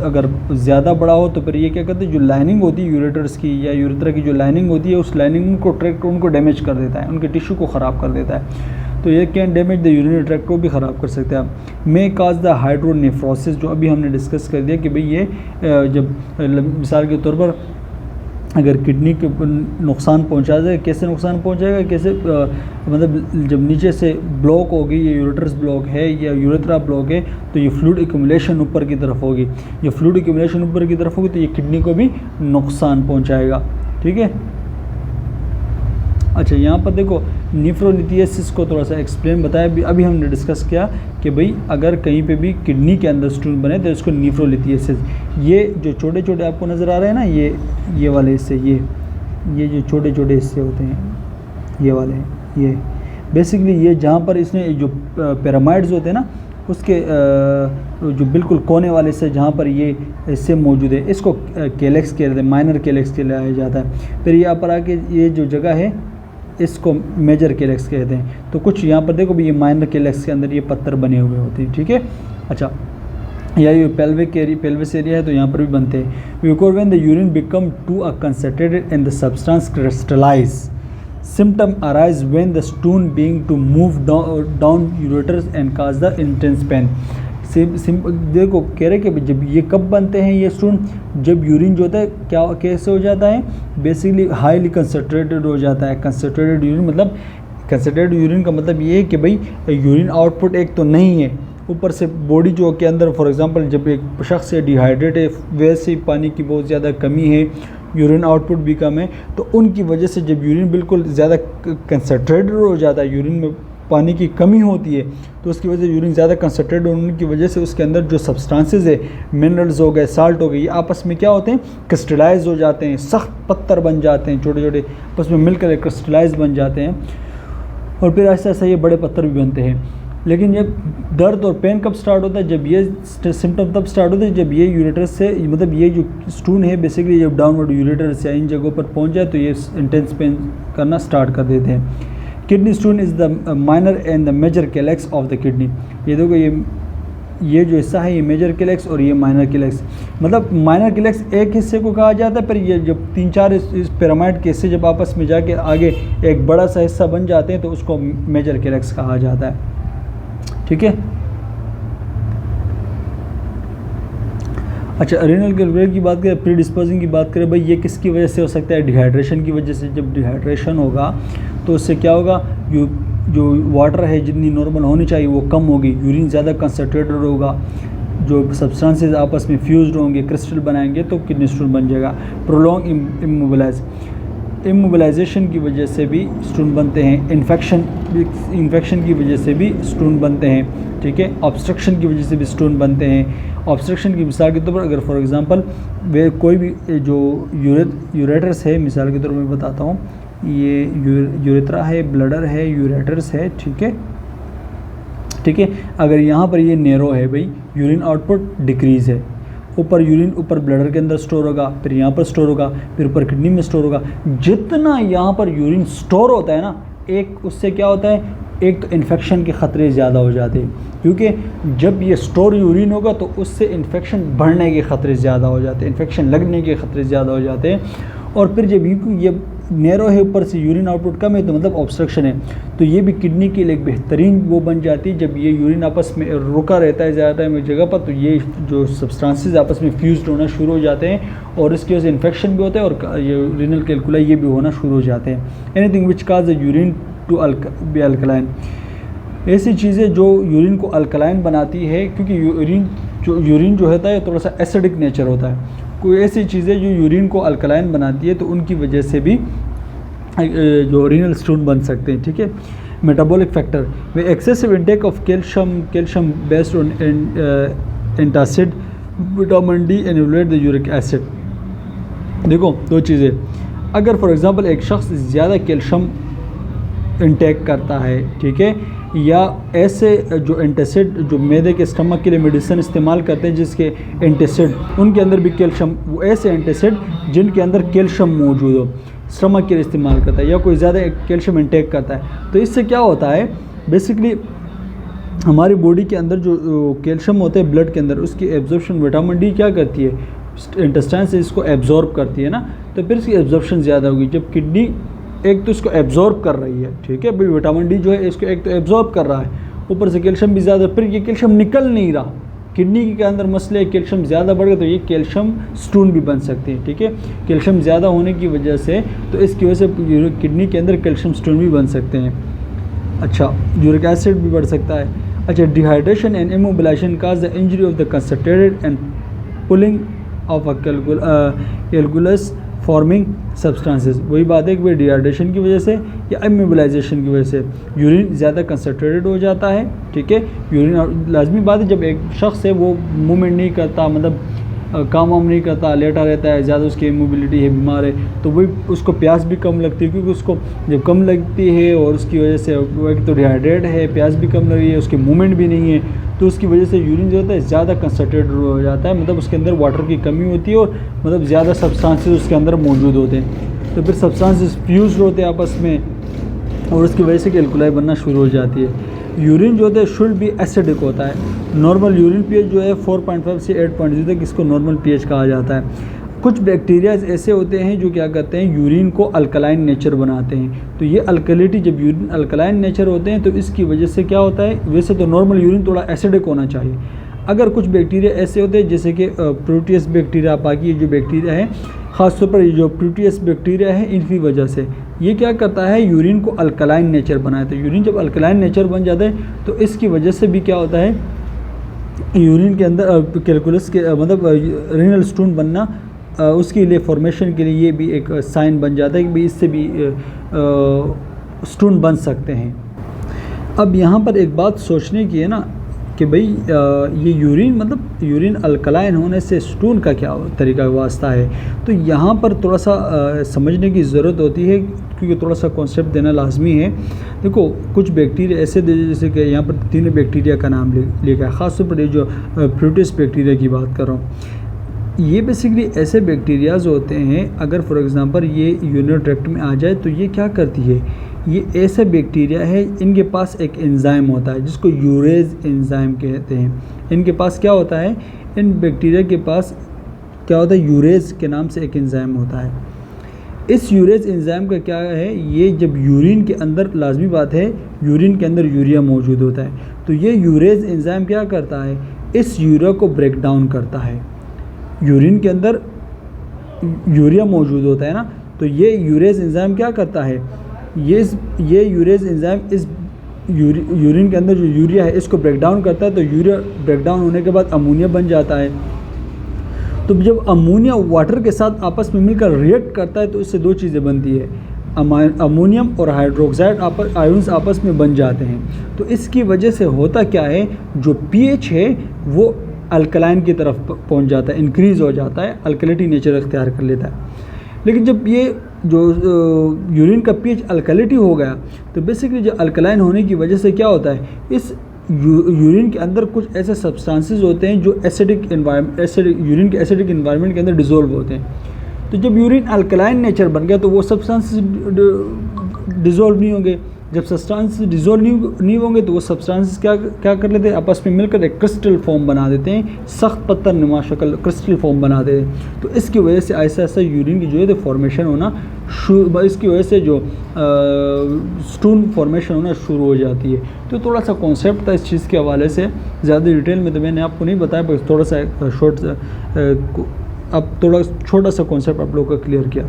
अगर ज़्यादा बड़ा हो तो फिर ये क्या करते हैं, जो लाइनिंग होती है यूरेटर्स की या यूरेथ्रा की जो लाइनिंग होती है, उस लाइनिंग को ट्रैक्ट उनको डैमेज कर देता है, उनके टिश्यू को ख़राब कर देता है। तो ये can damage the urinary tract को भी ख़राब कर सकता है। मे काज द हाइड्रोनेफ्रोसिस, जो अभी हमने डिस्कस कर दिया कि भाई ये जब मिसाल के तौर पर अगर किडनी के नुकसान पहुंचा जाए, कैसे नुकसान पहुंचाएगा, कैसे मतलब जब नीचे से ब्लॉक होगी, ये यूरेटर्स ब्लॉक है या यूरेथ्रा ब्लॉक है, तो ये फ्लूइड एक्यूमुलेशन ऊपर की तरफ होगी, ये फ्लूइड एक्यूमुलेशन ऊपर की तरफ होगी तो ये किडनी को भी नुकसान पहुंचाएगा, ठीक है। अच्छा, यहाँ पर देखो नेफ्रोलिथियसिस को थोड़ा सा एक्सप्लेन बताया, अभी हमने डिस्कस किया कि भाई अगर कहीं पे भी किडनी के अंदर स्टोन बने तो इसको नेफ्रोलिथियसिस, ये जो छोटे छोटे आपको नज़र आ रहे हैं ना, ये वाले हिस्से, ये जो छोटे छोटे हिस्से होते हैं, ये वाले, ये बेसिकली ये जहाँ पर इसने जो पिरामिड्स होते हैं ना, उसके जो बिल्कुल कोने वाले से जहाँ पर ये हिस्से मौजूद है, इसको कैलेक्स कहते हैं, माइनर कैलेक्स कहलाया जाता है। फिर यहाँ पर आके ये जो जगह है इसको मेजर कैलेक्स कहते हैं। तो कुछ यहाँ पर देखो भी ये माइनर कैलेक्स के अंदर ये पत्थर बने हुए होते हैं, ठीक है। अच्छा, या ये पेल्विस एरिया है तो यहाँ पर भी बनते हैं। When the urine become too a concentrated and the substance crystallise, symptom arise when the stone being to move down ureters and cause the intense pain. देखो कह रहे कि जब ये कब बनते हैं ये स्टोन, जब यूरिन जो होता है क्या कैसे हो जाता है, बेसिकली हाईली कंसनट्रेटेड हो जाता है। कंसनट्रेटेड यूरिन मतलब, कंसनट्रेटेड यूरिन का मतलब ये है कि भाई यूरिन आउटपुट एक तो नहीं है, ऊपर से बॉडी जो के अंदर फॉर एग्जांपल जब एक शख्स से डिहाइड्रेट है, वैसे ही पानी की बहुत ज़्यादा कमी है, यूरिन आउटपुट भी कम है, तो उनकी वजह से जब यूरिन बिल्कुल ज़्यादा कंसनट्रेटेड हो जाता है, यूरिन में पानी की कमी होती है, तो उसकी वजह से यूरिन ज़्यादा कंसनट्रेटेड होने की वजह से उसके अंदर जो सब्सटेंसेस है, मिनरल्स हो गए, साल्ट हो गए, ये आपस में क्या होते हैं, क्रिस्टलाइज हो जाते हैं, सख्त पत्थर बन जाते हैं, छोटे छोटे आपस में मिलकर क्रिस्टलाइज बन जाते हैं, और फिर ऐसा ऐसा ये बड़े पत्थर भी बनते हैं। लेकिन ये दर्द और पेन कब स्टार्ट होता है, जब ये सिम्टम तब स्टार्ट होता है जब ये यूरेटर्स से, मतलब ये जो स्टोन है बेसिकली जब डाउनवर्ड यूरेटर्स या इन जगहों पर पहुंच जाए तो ये इंटेंस पेन करना स्टार्ट कर देते हैं। Kidney stone is the minor and the major calyx of the kidney. ये देखो ये जो हिस्सा है ये मेजर कैलेक्स और ये माइनर कैलेक्स, मतलब माइनर कैलेक्स एक हिस्से को कहा जाता है, पर ये जब 3-4 इस पिरामिड के हिस्से जब आपस में जाके आगे एक बड़ा सा हिस्सा बन जाते हैं तो उसको मेजर कैलेक्स कहा जाता है, ठीक है। अच्छा, रीनल कैलकुलेट की बात करें, प्री डिस्पोजिंग की बात करें, भाई ये किसकी वजह से हो सकता है, डिहाइड्रेशन की वजह से। जब डिहाइड्रेशन होगा तो उससे क्या होगा, जो वाटर है जितनी नॉर्मल होनी चाहिए वो कम होगी, यूरिन ज़्यादा कंसनट्रेटेड होगा, जो सब्सटेंसेस आपस में फ्यूज्ड होंगे, क्रिस्टल बनाएंगे तो किडनी स्टोन बन जाएगा। प्रोलॉन्ग इमोबिलाइजेशन की वजह से भी स्टोन बनते हैं, इन्फेक्शन की वजह से भी स्टोन बनते हैं, ठीक है। ऑब्स्ट्रक्शन की वजह से भी स्टोन बनते हैं। ऑब्स्ट्रक्शन की मिसाल के तौर पर अगर फॉर एग्जांपल वे कोई भी जो यूरेटर्स है, मिसाल के तौर पर मैं बताता हूँ, ये यूरेथ्रा है, ब्लडर है, यूरेटर्स है, ठीक है, ठीक है। अगर यहाँ पर ये नैरो है भाई, यूरिन आउटपुट डिक्रीज़ है, ऊपर यूरिन ऊपर ब्लडर के अंदर स्टोर होगा, फिर यहाँ पर स्टोर होगा, फिर ऊपर किडनी में स्टोर होगा। जितना यहाँ पर यूरिन स्टोर होता है ना, एक उससे क्या होता है, एक तो इन्फेक्शन के ख़तरे ज़्यादा हो जाते हैं, क्योंकि जब ये स्टोर यूरिन होगा तो उससे इन्फेक्शन बढ़ने के ख़तरे ज़्यादा हो जाते हैं, इन्फेक्शन लगने के ख़तरे ज़्यादा हो जाते हैं। और फिर जब ये नैरो है, ऊपर से यूरिन आउटपुट कम है, तो मतलब ऑब्स्ट्रक्शन है। तो ये भी किडनी के लिए एक बेहतरीन वो बन जाती है जब ये यूरिन आपस में रुका रहता है ज़्यादा टाइम एक जगह पर, तो ये जो सब्सटेंसेस आपस में फ्यूज्ड होना शुरू हो जाते हैं और इसकी वजह से इन्फेक्शन भी होता है और ये रीनल कैल्कुलाई ये भी होना शुरू हो जाते हैं। Anything which cause the urine to be alkaline, ऐसी चीज़ें जो यूरिन को अल्कलाइन बनाती है, क्योंकि यूरिन जो होता है थोड़ा सा एसिडिक नेचर होता है। कोई ऐसी चीज़ें जो यूरिन को अल्कलाइन बनाती है तो उनकी वजह से भी जो रीनल स्टोन बन सकते हैं। ठीक है। मेटाबॉलिक फैक्टर वे excessive intake of calcium based on antacid, vitamin D elevate the uric acid. देखो दो चीज़ें, अगर फॉर एग्जांपल एक शख्स ज़्यादा कैल्शियम इंटेक करता है, ठीक है, या ऐसे जो एंटासिड जो मैदे के स्टमक के लिए मेडिसिन इस्तेमाल करते हैं जिसके एंटासिड उनके अंदर भी कैल्शियम, वो ऐसे एंटासिड जिनके अंदर कैल्शियम मौजूद हो स्टमक के लिए इस्तेमाल करता है, या कोई ज़्यादा कैल्शियम इंटेक करता है, तो इससे क्या होता है बेसिकली हमारी बॉडी के अंदर जो कैल्शियम होता है ब्लड के अंदर, उसकी एब्जॉर्प्शन विटामिन डी क्या करती है, इंटेस्टाइन से इसको एब्जॉर्ब करती है ना, तो फिर इसकी एब्जॉर्प्शन ज़्यादा होगी। जब किडनी एक तो इसको एब्जॉर्ब कर रही है, ठीक है भाई, विटामिन डी जो है इसको एक तो एब्जॉर्ब कर रहा है, ऊपर से कैल्शियम भी ज़्यादा, फिर ये कैल्शियम निकल नहीं रहा, किडनी के अंदर मसले कैल्शियम ज़्यादा बढ़ गया तो ये कैल्शियम स्टोन भी बन सकते हैं। ठीक है, कैल्शियम ज़्यादा होने की वजह से तो इसकी वजह से किडनी के अंदर कैल्शियम स्टोन भी बन सकते हैं। अच्छा, यूरिक एसिड भी बढ़ सकता है। अच्छा, dehydration and immobilisation cause the injury of the concentrated and pulling of a calculus forming substances. वही बात है कि भाई डिहाइड्रेशन की वजह से या इमोबिलाइजेशन की वजह से यूरिन ज़्यादा कंसंट्रेटेड हो जाता है। ठीक है, यूरिन लाजमी बात है, जब एक शख्स है वो मूवमेंट नहीं करता, मतलब काम वाम नहीं करता, लेटा रहता है, ज़्यादा उसकी मोबिलिटी है, बीमार है, तो वही उसको प्यास भी कम लगती है, क्योंकि उसको जब कम लगती है और उसकी वजह से वो एक तो डिहाइड्रेट है, प्यास भी कम लग रही है, उसकी मूवमेंट भी नहीं है, तो उसकी वजह से यूरिन जो होता है ज़्यादा कंसंट्रेटेड हो जाता है, मतलब उसके अंदर वाटर की कमी होती है और मतलब ज़्यादा सब्सटेंसेस उसके अंदर मौजूद होते हैं, तो फिर सब्सटेंसेस फ्यूज होते हैं आपस में और उसकी वजह से कैलकुलाई बनना शुरू हो जाती है। यूरिन जो होता है शुड भी एसिडिक होता है। नॉर्मल यूरिन पीएच जो है 4.5 से 8.0 तक, इसको नॉर्मल पीएच कहा जाता है। कुछ बैक्टीरियाज ऐसे होते हैं जो क्या करते हैं, यूरिन को अल्कलाइन नेचर बनाते हैं। तो ये अल्कलिटी, जब यूरिन अल्कलाइन नेचर होते हैं तो इसकी वजह से क्या होता है, वैसे तो नॉर्मल यूरिन थोड़ा एसिडिक होना चाहिए, अगर कुछ बैक्टीरिया ऐसे होते हैं जैसे कि प्रोटियस बैक्टीरिया, बाकी जो बैक्टीरिया है, ख़ासतौर पर ये जो प्रोटियस बैक्टीरिया है, इनकी वजह से ये क्या करता है, यूरिन को अल्कलाइन नेचर बनाए। तो यूरिन जब अल्कलाइन नेचर बन जाता है तो इसकी वजह से भी क्या होता है, यूरिन के अंदर कैलकुलस के मतलब रीनल स्टोन बनना, उसके लिए फॉर्मेशन के लिए ये भी एक साइन बन जाता है कि भाई इससे भी स्टोन बन सकते हैं। अब यहाँ पर एक बात सोचने की है ना कि भाई ये यूरिन मतलब यूरिन अल्कलाइन होने से स्टोन का क्या तरीका वास्ता है, तो यहाँ पर थोड़ा सा समझने की ज़रूरत होती है, क्योंकि थोड़ा सा कॉन्सेप्ट देना लाजमी है। देखो कुछ बैक्टीरिया ऐसे जैसे कि यहाँ पर 3 बैक्टीरिया का नाम लिखा है, ख़ासतौर पर ये जो प्रोटियस बैक्टीरिया की बात कर रहा हूँ, ये बेसिकली ऐसे बैक्टीरियाज होते हैं, अगर फॉर एग्ज़ाम्पल ये यूरिनरी ट्रैक्ट में आ जाए तो ये क्या करती है, ये ऐसे बैक्टीरिया है, इनके पास एक एंजाइम होता है जिसको यूरेज एंजाइम कहते हैं। इनके पास क्या होता है, इन बैक्टीरिया के पास क्या होता है, यूरेज के नाम से एक एंजाइम होता है। इस यूरेज एंजाइम का क्या है, ये जब यूरिन के अंदर, लाजमी बात है यूरिन के अंदर यूरिया मौजूद होता है, तो ये यूरेज एंजाइम क्या करता है, इस यूरिया को ब्रेक डाउन करता है। यूरिन के अंदर यूरिया मौजूद होता है ना, तो ये यूरेज एंजाइम क्या करता है, ये यूरेज एंजाइम इस यूरिन के अंदर जो यूरिया है इसको ब्रेक डाउन करता है। तो यूरिया ब्रेक डाउन होने के बाद अमोनिया बन जाता है। तो जब अमोनिया वाटर के साथ आपस में मिलकर रिएक्ट करता है तो इससे 2 चीज़ें बनती है, अमोनियम और हाइड्रोक्साइड आयंस आपस में बन जाते हैं। तो इसकी वजह से होता क्या है, जो पीएच है वो अल्कलाइन की तरफ पहुंच जाता है, इंक्रीज़ हो जाता है, अल्कलिटी नेचर इख्तियार कर लेता है। लेकिन जब ये जो यूरिन का पीएच अल्कलिटी हो गया तो बेसिकली जो अल्कलाइन होने की वजह से क्या होता है, इस यूरिन के अंदर कुछ ऐसे सब्सटेंसेस होते हैं जो यूरिन के एसिडिक एनवायरनमेंट के अंदर डिज़ोल्व होते हैं। तो जब यूरिन अल्कलाइन नेचर बन गया तो वो सब्सटेंसेस डिज़ोल्व नहीं होंगे, जब सब्सटेंस डिजोल्व नहीं होंगे तो वो सब्सटेंसेस क्या कर लेते हैं, आपस में मिलकर एक क्रिस्टल फॉर्म बना देते हैं, सख्त पत्थर नुमा शक्ल क्रिस्टल फॉर्म बना देते हैं। तो इसकी वजह से ऐसा ऐसा यूरिन की जो है फॉर्मेशन होना इसकी वजह से जो स्टोन फॉर्मेशन होना शुरू हो जाती है। तो थोड़ा सा कॉन्सेप्ट था इस चीज़ के हवाले से, ज़्यादा डिटेल में तो मैंने आपको नहीं बताया, बस थोड़ा सा अब थोड़ा छोटा सा कॉन्सेप्ट आप लोगों का क्लियर किया।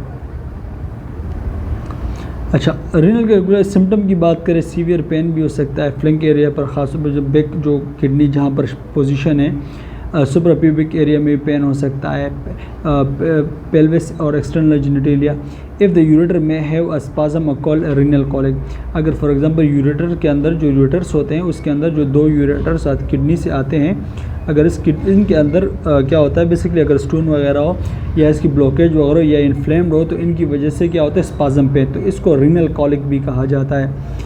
अच्छा, रीनल के सिम्टम की बात करें, सीवियर पेन भी हो सकता है फ्लैंक एरिया पर, ख़ासतौर पर जो बैक जो किडनी जहाँ पर पोजीशन है, सुप्राप्यूबिक एरिया में पेन हो सकता है, पेल्विस और external genitalia. If the ureter may have a spasm called renal colic, अगर फॉर एग्जांपल यूरेटर के अंदर जो यूरेटर्स होते हैं उसके अंदर जो 2 यूरेटर्स किडनी से आते हैं, अगर इस किडनी के अंदर क्या होता है बेसिकली, अगर स्टोन वगैरह हो या इसकी ब्लॉकेज वगैरह या इन्फ्लेम्ड हो तो इनकी वजह से क्या होता है स्पाज्म पेन, तो इसको रीनल कॉलिक भी कहा जाता है।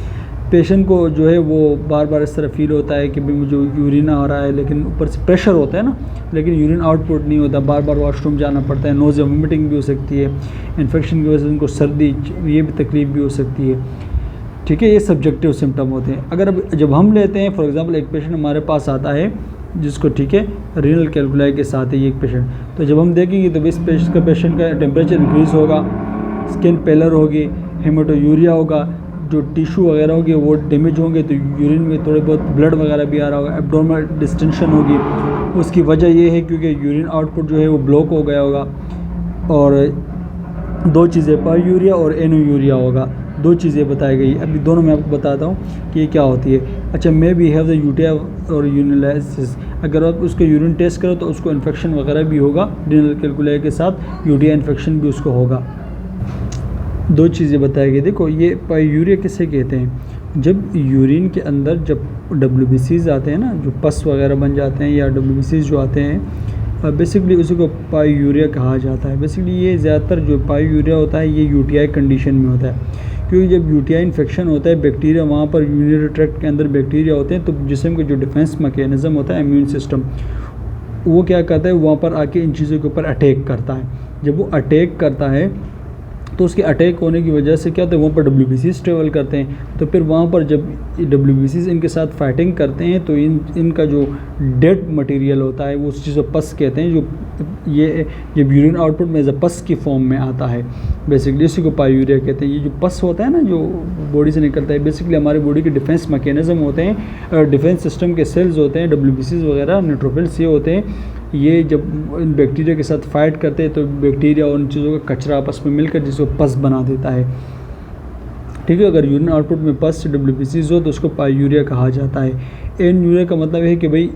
पेशेंट को जो है वो बार बार इस तरह फील होता है कि भाई मुझे यूरिन आ रहा है, लेकिन ऊपर से प्रेशर होता है ना, लेकिन यूरिन आउटपुट नहीं होता, बार बार वॉशरूम जाना पड़ता है, नोज़ वोमिटिंग भी हो सकती है, इन्फेक्शन की वजह से उनको सर्दी ये भी तकलीफ भी हो सकती है। ठीक है, ये सब्जेक्टिव सिम्टम होते हैं। अगर अब जब हम लेते हैं फॉर एग्जांपल एक पेशेंट हमारे पास आता है जिसको ठीक है रीनल कैलकुलाई के साथ है ये एक पेशेंट, तो जब हम देखेंगे तो इस पेशेंट का टेम्परेचर इंक्रीज़ होगा, स्किन पेलर होगी, हेमाटोयूरिया होगा, जो टिश्यू वगैरह होंगे वो डैमेज होंगे, तो यूरिन में थोड़े बहुत ब्लड वगैरह भी आ रहा होगा, एब्डोमिनल डिस्टेंशन होगी। उसकी वजह ये है क्योंकि यूरिन आउटपुट जो है वो ब्लॉक हो गया होगा। और 2 चीज़ें पायूरिया और एनोयूरिया होगा, 2 चीज़ें बताई गई। अभी दोनों मैं आपको बताता हूँ कि ये क्या होती है। अच्छा, मे बी हैव द यूटिया और यूरिनलाइसिस, अगर आप उसका यूरिन टेस्ट करो तो उसको इन्फेक्शन वगैरह भी होगा, रीनल कैलकुलाई के साथ यूटिया इन्फेक्शन भी उसको होगा। 2 चीज़ें बताई गई। देखो ये पायूरिया किसे कहते हैं, जब यूरिन के अंदर जब WBCs आते हैं ना, जो पस वगैरह बन जाते हैं या WBCs जो आते हैं, बेसिकली उसी को पायूरिया कहा जाता है। बेसिकली ये ज़्यादातर जो पायूरिया होता है ये यूटीआई कंडीशन में होता है, क्योंकि जब यूटीआई इन्फेक्शन होता है बैक्टीरिया वहाँ पर यूरिनरी ट्रैक्ट के अंदर बैक्टीरिया होते हैं, तो जिस्म का जो डिफेंस मैकेनिज़्म होता है इम्यून सिस्टम, वो क्या करता है वहाँ पर आके इन चीज़ों के ऊपर अटैक करता है। जब वो अटैक करता है तो उसके अटैक होने की वजह से क्या होता है वहाँ पर WBCs ट्रेवल करते हैं, तो फिर वहाँ पर जब WBCs इनके साथ फाइटिंग करते हैं तो इनका जो डेड मटेरियल होता है वो उस चीज़ को पस कहते हैं, जो ये जब यूरिन आउटपुट में एज अ पस की फॉर्म में आता है, बेसिकली इसी को पायूरिया कहते हैं। ये जो पस होता है ना जो बॉडी से निकलता है, बेसिकली हमारी बॉडी के डिफेंस मैकेनिज़्म होते हैं, डिफेंस सिस्टम के सेल्स होते हैं, WBCs वगैरह न्यूट्रोफिल्स ये होते हैं। ये जब इन बैक्टीरिया के साथ फाइट करते हैं तो बैक्टीरिया और उन चीज़ों का कचरा आपस में मिलकर जिसको पस बना देता है। ठीक है, अगर यूरिन आउटपुट में पस WBCs हो तो उसको पायूरिया कहा जाता है। एनयूरिया का मतलब है कि भाई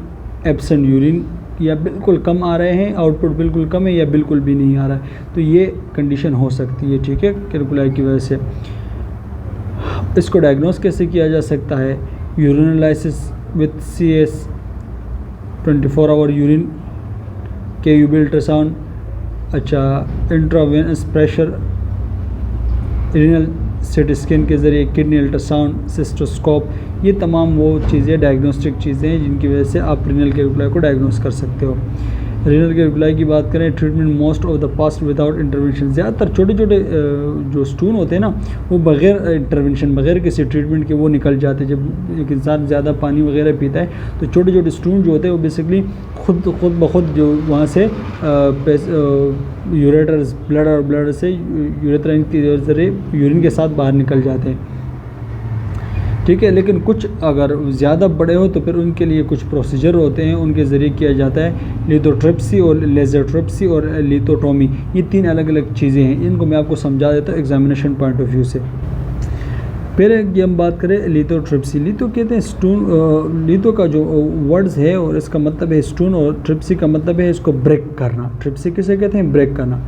एब्सेंट यूरिन या बिल्कुल कम आ रहे हैं, आउटपुट बिल्कुल कम है या बिल्कुल भी नहीं आ रहा है, तो ये कंडीशन हो सकती है। ठीक है, कैलकुलाई की वजह से। इसको डायग्नोस कैसे किया जा सकता है, urinalysis with CS 24 hour urine KUB ultrasound, अच्छा intravenous pressure, renal CT scan के ज़रिए, किडनी अल्ट्रासाउंड, सिस्टोस्कोप, ये तमाम वो चीज़ें डायग्नोस्टिक चीज़ें हैं जिनकी वजह से आप रीनल कैलकुलाई को डायग्नोस कर सकते हो। रीनल कैलकुलाई की बात करें, treatment most of the past without intervention, ज़्यादातर छोटे छोटे जो स्टोन होते हैं ना वो बग़ैर इंटरवेंशन बग़ैर किसी ट्रीटमेंट के वो निकल जाते हैं। जब एक इंसान ज़्यादा पानी वगैरह पीता है तो छोटे छोटे स्टोन जो होते हैं वो बेसिकली खुद ब खुद जो वहाँ से यूरेटर्स ब्लड से यूरेथ्राइन के ज़रिए यूरिन के साथ बाहर निकल जाते हैं। ठीक है, लेकिन कुछ अगर ज़्यादा बड़े हो तो फिर उनके लिए कुछ प्रोसीजर होते हैं, उनके ज़रिए किया जाता है। लिथोट्रिप्सी और लेज़रट्रिप्सी और लिथोटोमी, ये 3 अलग अलग चीज़ें हैं। इनको मैं आपको समझा देता हूँ एग्जामिनेशन पॉइंट ऑफ व्यू से। पहले कि हम बात करें लिथोट्रिप्सी, लिथो कहते हैं स्टोन, लिथो का जो वर्ड्स है और इसका मतलब है स्टोन, और ट्रिप्सी का मतलब है इसको ब्रेक करना। ट्रिप्सी किसे कहते हैं, ब्रेक करना।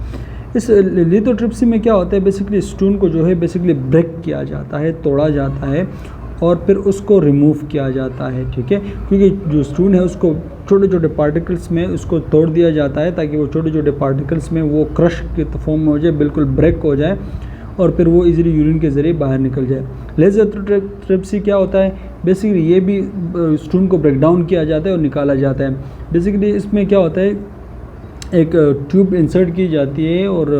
इस लिथोट्रिप्सी में क्या होता है, बेसिकली स्टोन को जो है बेसिकली ब्रेक किया जाता है, तोड़ा जाता है और फिर उसको रिमूव किया जाता है। ठीक है, क्योंकि जो स्टोन है उसको छोटे छोटे पार्टिकल्स में उसको तोड़ दिया जाता है ताकि वो छोटे छोटे पार्टिकल्स में वो क्रश के फॉर्म में हो जाए, बिल्कुल ब्रेक हो जाए और फिर वो इजीली यूरिन के ज़रिए बाहर निकल जाए। लेज़रट्रिप्सी क्या होता है, बेसिकली ये भी स्टोन को ब्रेक डाउन किया जाता है और निकाला जाता है। बेसिकली इसमें क्या होता है, एक ट्यूब इंसर्ट की जाती है और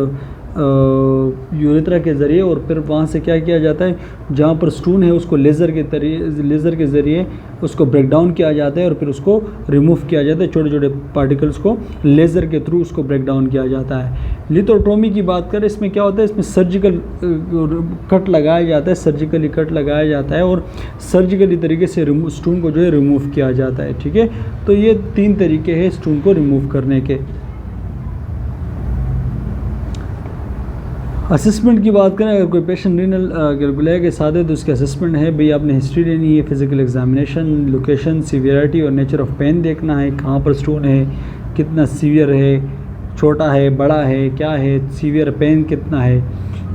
यूरेथ्रा के ज़रिए, और फिर वहाँ से क्या किया जाता है, जहाँ पर स्टून है उसको लेज़र के ज़रिए उसको ब्रेक डाउन किया जाता है और फिर उसको रिमूव किया जाता है, छोटे छोटे पार्टिकल्स को लेज़र के थ्रू उसको ब्रेक डाउन किया जाता है। लिथोट्रोमी की बात करें, इसमें क्या होता है, इसमें सर्जिकल कट लगाया जाता है, सर्जिकली कट लगाया जाता है और सर्जिकली तरीके से स्टून को जो है रिमूव किया जाता है। ठीक है, तो ये 3 तरीके हैं स्टून को रिमूव करने के। असेसमेंट की बात करें, अगर कोई पेशेंट रीनल गैल्गुलाया के साथ है तो उसकी असेसमेंट है भाई आपने हिस्ट्री लेनी है, फिजिकल एग्जामिनेशन, लोकेशन, सीवियरिटी और नेचर ऑफ पेन देखना है, कहाँ पर स्टोन है, कितना सीवियर है, छोटा है, बड़ा है, क्या है, सीवियर पेन कितना है।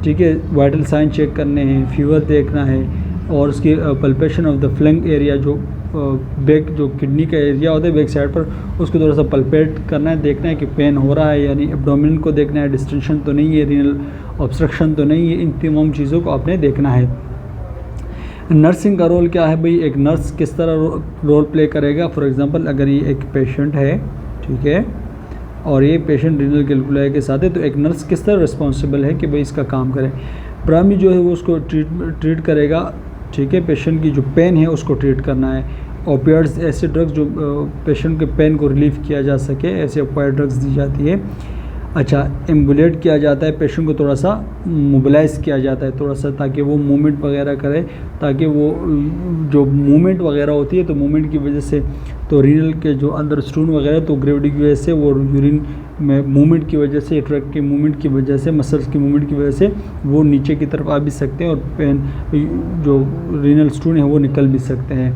ठीक है, वाइटल साइन चेक करने हैं, फीवर देखना है और उसकी palpation of the flank area, जो बैक जो किडनी का एरिया होता है बैक साइड पर, उसको थोड़ा सा पल्पेट करना है, देखना है कि पेन हो रहा है यानी एब्डोमेन को देखना है, डिस्टेंशन तो नहीं है, रीनल ऑब्स्ट्रक्शन तो नहीं है, इन तमाम चीज़ों को आपने देखना है। नर्सिंग का रोल क्या है भाई, एक नर्स किस तरह रोल प्ले करेगा। फॉर एग्जांपल अगर ये एक पेशेंट है, ठीक है, और ये पेशेंट रीनल गैल्गुलाया के साथ है, तो एक नर्स किस तरह रिस्पॉन्सिबल है कि भाई इसका काम करे। प्राइमरी जो है वो उसको ट्रीट करेगा, ठीक है, पेशेंट की जो पेन है उसको ट्रीट करना है। ओपियाइड्स ऐसे ड्रग्स जो पेशेंट के पेन को रिलीफ किया जा सके, ऐसे ओपियाइड ड्रग्स दी जाती है। अच्छा, एम्बुलेट किया जाता है, पेशेंट को थोड़ा सा मोबिलाइज़ किया जाता है थोड़ा सा, ताकि वो मूवमेंट वगैरह करे, ताकि वो जो मूवमेंट वगैरह होती है तो मूवमेंट की वजह से तो रीनल के जो अंदर स्टोन वगैरह तो ग्रेविटी की वजह से वो यूरिन में मूवमेंट की वजह से, ट्रक के मूवमेंट की वजह से, मसल्स की मूवमेंट की वजह से वो नीचे की तरफ आ भी सकते हैं और पेन जो रीनल स्टोन है वो निकल भी सकते हैं,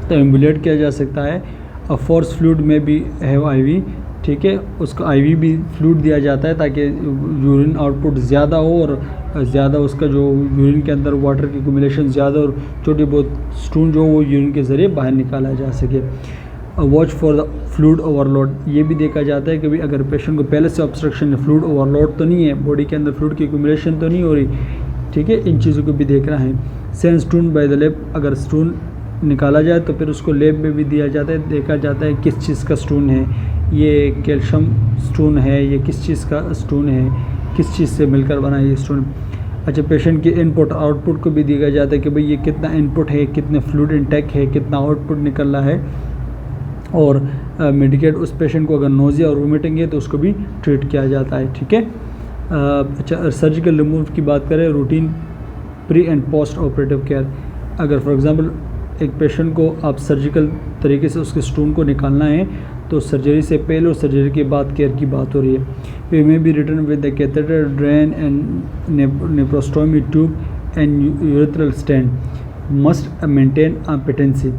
तो एम्बुलेट किया जा सकता है। और फोर्स फ्लूइड में भी है आईवी, ठीक है, उसको आईवी भी फ्लूइड दिया जाता है ताकि यूरिन आउटपुट ज़्यादा हो और ज़्यादा उसका जो यूरिन के अंदर वाटर की एक्यूमुलेशन ज़्यादा और छोटी बहुत स्टोन जो वो यूरिन के ज़रिए बाहर निकाला जा सके। Watch for the fluid overload, ये भी देखा जाता है कि भाई अगर पेशेंट को पहले से ऑब्स्ट्रक्शन है, फ्लूइड ओवरलोड तो नहीं है, बॉडी के अंदर फ्लूइड की एक्यूमुलेशन तो नहीं हो रही, ठीक है, इन चीज़ों को भी देखना है। Sense stone by the lab, अगर स्टोन निकाला जाए तो फिर उसको लैब में भी दिया जाता है, देखा जाता है किस चीज़ का स्टोन है, ये कैल्शियम स्टोन है, ये किस चीज़ का स्टोन है, किस चीज़ से मिलकर बना ये स्टोन। अच्छा, पेशेंट के इनपुट आउटपुट को भी देखा जाता है कि भाई ये कितना इनपुट है, कितने फ्लूइड इंटेक है, कितना आउटपुट निकल रहा है, और मेडिकेट उस पेशेंट को अगर नोजिया और वोमिटिंग है तो उसको भी ट्रीट किया जाता है। ठीक है, अच्छा, सर्जिकल रिमूव की बात करें, routine pre and post operative care. अगर फॉर एग्जांपल एक पेशेंट को आप सर्जिकल तरीके से उसके स्टोन को निकालना है तो सर्जरी से पहले और सर्जरी के बाद केयर की बात हो रही है। वे may be return with the catheter, drain and nephrostomy tube and urethral stent, must maintain patency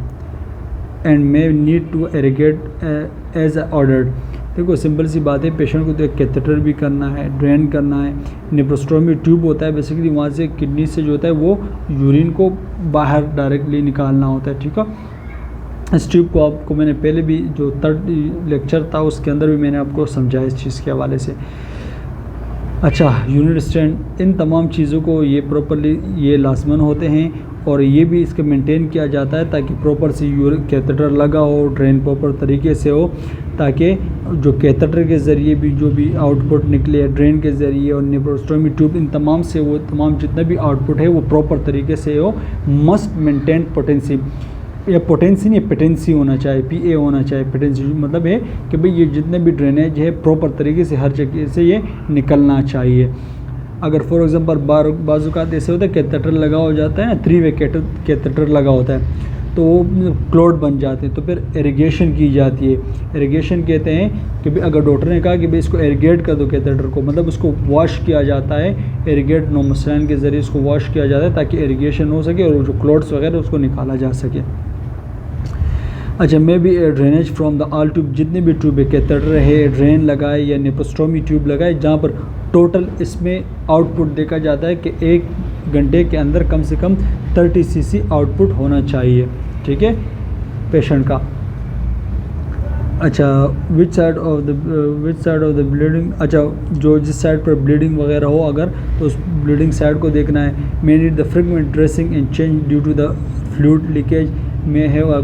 and may need to irrigate as ordered. देखो सिंपल सी बात है, पेशेंट को तो एक कैथेटर भी करना है, ड्रेन करना है, नेफ्रोस्टोमी ट्यूब होता है, बेसिकली वहाँ से किडनी से जो होता है वो यूरिन को बाहर डायरेक्टली निकालना होता है। ठीक है, इस ट्यूब को आपको मैंने पहले भी जो 3rd लेक्चर था उसके अंदर भी मैंने आपको समझाया इस चीज़ के हवाले से। अच्छा, यूनिट स्टैंड, इन तमाम चीज़ों को ये प्रॉपरली ये लाजमन होते हैं और ये भी इसका मेंटेन किया जाता है ताकि प्रॉपर से कैथेटर लगा हो, ड्रेन प्रॉपर तरीके से हो, ताकि जो कैथेटर के ज़रिए भी जो भी आउटपुट निकले, ड्रेन के ज़रिए और नेफ्रोस्टोमी ट्यूब, इन तमाम से वो तमाम जितना भी आउटपुट है वो प्रॉपर तरीके से हो। मस्ट मेंटेन पोटेंसी, या पोटेंसी नहीं, पेटेंसी होना चाहिए, PA होना चाहिए। पेटेंसी मतलब है कि भाई ये जितने भी ड्रेनेज है प्रॉपर तरीके से हर जगह से ये निकलना चाहिए। अगर फॉर एग्जांपल बाज़ात ऐसे होता है कैथेटर लगा हो जाता है ना, 3-वे कैथेटर लगा होता है तो वो क्लॉट बन जाते हैं, तो फिर इरिगेशन की जाती है। इरिगेशन कहते हैं कि भाई अगर डॉक्टर ने कहा कि भाई इसको इरिगेट कर दो कैथेटर को, मतलब उसको वॉश किया जाता है, इरिगेट नोमोसैन के ज़रिए उसको वॉश किया जाता है ताकि इरिगेशन हो सके और जो क्लॉट्स वगैरह उसको निकाला जा सके। अच्छा, may be drainage from the all tube, जितने भी ट्यूब है, कैथेटर है, ड्रेन लगाए या नेफ्रोस्टोमी ट्यूब लगाए, जहाँ पर टोटल इसमें आउटपुट देखा जाता है कि 1 घंटे के अंदर कम से कम 30 cc आउटपुट होना चाहिए। ठीक है, पेशेंट का। अच्छा, which side of the bleeding, अच्छा जो जिस साइड पर ब्लीडिंग वगैरह हो अगर, तो उस ब्लीडिंग साइड को देखना है। May need the frequent dressing and change due to the fluid leakage, may have a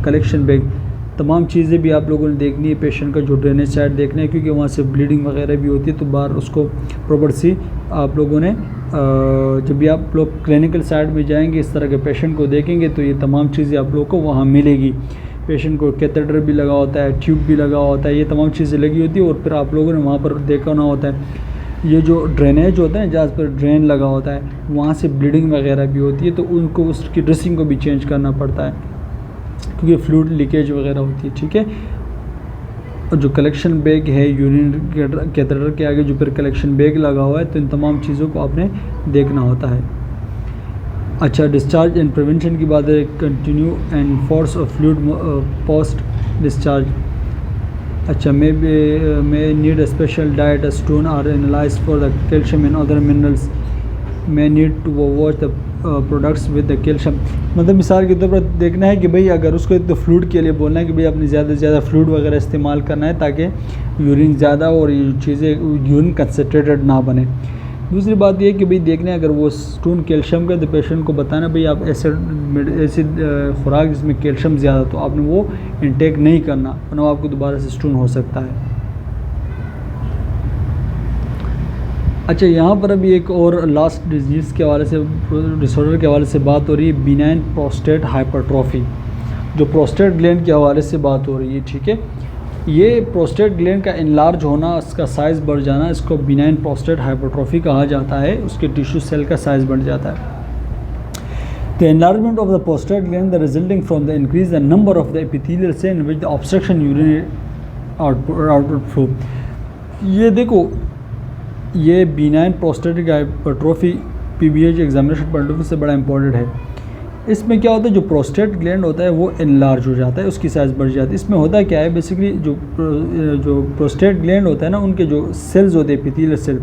collection bag. तमाम चीज़ें भी आप लोगों ने देखनी है। पेशेंट का जो ड्रेनेज साइड देखना है, क्योंकि वहाँ से ब्लीडिंग वगैरह भी होती है, तो बाहर उसको प्रॉपर सी आप लोगों ने जब भी आप लोग क्लिनिकल साइड में जाएंगे, इस तरह के पेशेंट को देखेंगे, तो ये तमाम चीज़ें आप लोगों को वहाँ मिलेगी। पेशेंट को कैथेटर भी लगा होता है, ट्यूब भी लगा होता है, ये तमाम चीज़ें लगी होती है। और फिर आप लोगों ने वहाँ पर देखना होता है ये जो ड्रेनेज होता है, जहाँ पर ड्रेन लगा होता है, वहाँ से ब्लीडिंग वगैरह भी होती है, तो उनको उसकी ड्रेसिंग को भी चेंज करना पड़ता है, क्योंकि फ्लूइड लीकेज वगैरह होती है। ठीक है, और जो कलेक्शन बैग है यूरिन कैथेटर के आगे जो फिर कलेक्शन बैग लगा हुआ है, तो इन तमाम चीज़ों को आपने देखना होता है। अच्छा, डिस्चार्ज एंड प्रिवेंशन की बात है, continue and force of fluid post discharge. अच्छा, may need a special diet, a stone are analysed for the calcium and other minerals, may need to watch the products with the calcium. मतलब मिसाल के तौर पर देखना है कि भाई अगर उसको एक तो फ्लूइड के लिए बोलना है कि भाई आपने ज़्यादा से ज़्यादा फ्लूइड वगैरह इस्तेमाल करना है, ताकि यूरिन ज़्यादा और ये चीज़ें यूरिन कंसनट्रेटेड ना बने। दूसरी बात ये है कि भाई देखना है अगर वो स्टोन कैल्शियम का, तो पेशेंट को बताना भाई आप ऐसे खुराक जिसमें कैल्शियम ज़्यादा, तो आपने वो इंटेक नहीं करना, वरना आपको दोबारा से स्टोन हो सकता है। अच्छा, यहाँ पर अभी एक और लास्ट डिजीज़ के हवाले से, डिसऑर्डर के हवाले से बात हो रही है, बिनाइन प्रोस्टेट हाइपरट्रॉफी, जो प्रोस्टेट ग्लैंड के हवाले से बात हो रही है। ठीक है, ये प्रोस्टेट ग्लैंड का इनलार्ज होना, उसका साइज़ बढ़ जाना, इसको बिनाइन प्रोस्टेट हाइपरट्रॉफी कहा जाता है। उसके टिश्यू सेल का साइज़ बढ़ जाता है। The enlargement of the prostate gland the resulting from the increase the number of the epithelial cell with the obstruction urine output flow. ये देखो, ये benign prostatic hypertrophy PBH examination point of view से बड़ा important है। इसमें क्या होता है, जो प्रोस्टेट ग्लैंड होता है वो इनलार्ज हो जाता है, उसकी साइज़ बढ़ जाती है। इसमें होता क्या है, बेसिकली जो प्रोस्टेट ग्लैंड होता है ना, उनके जो सेल्स होते हैं एपिथेलियल सेल,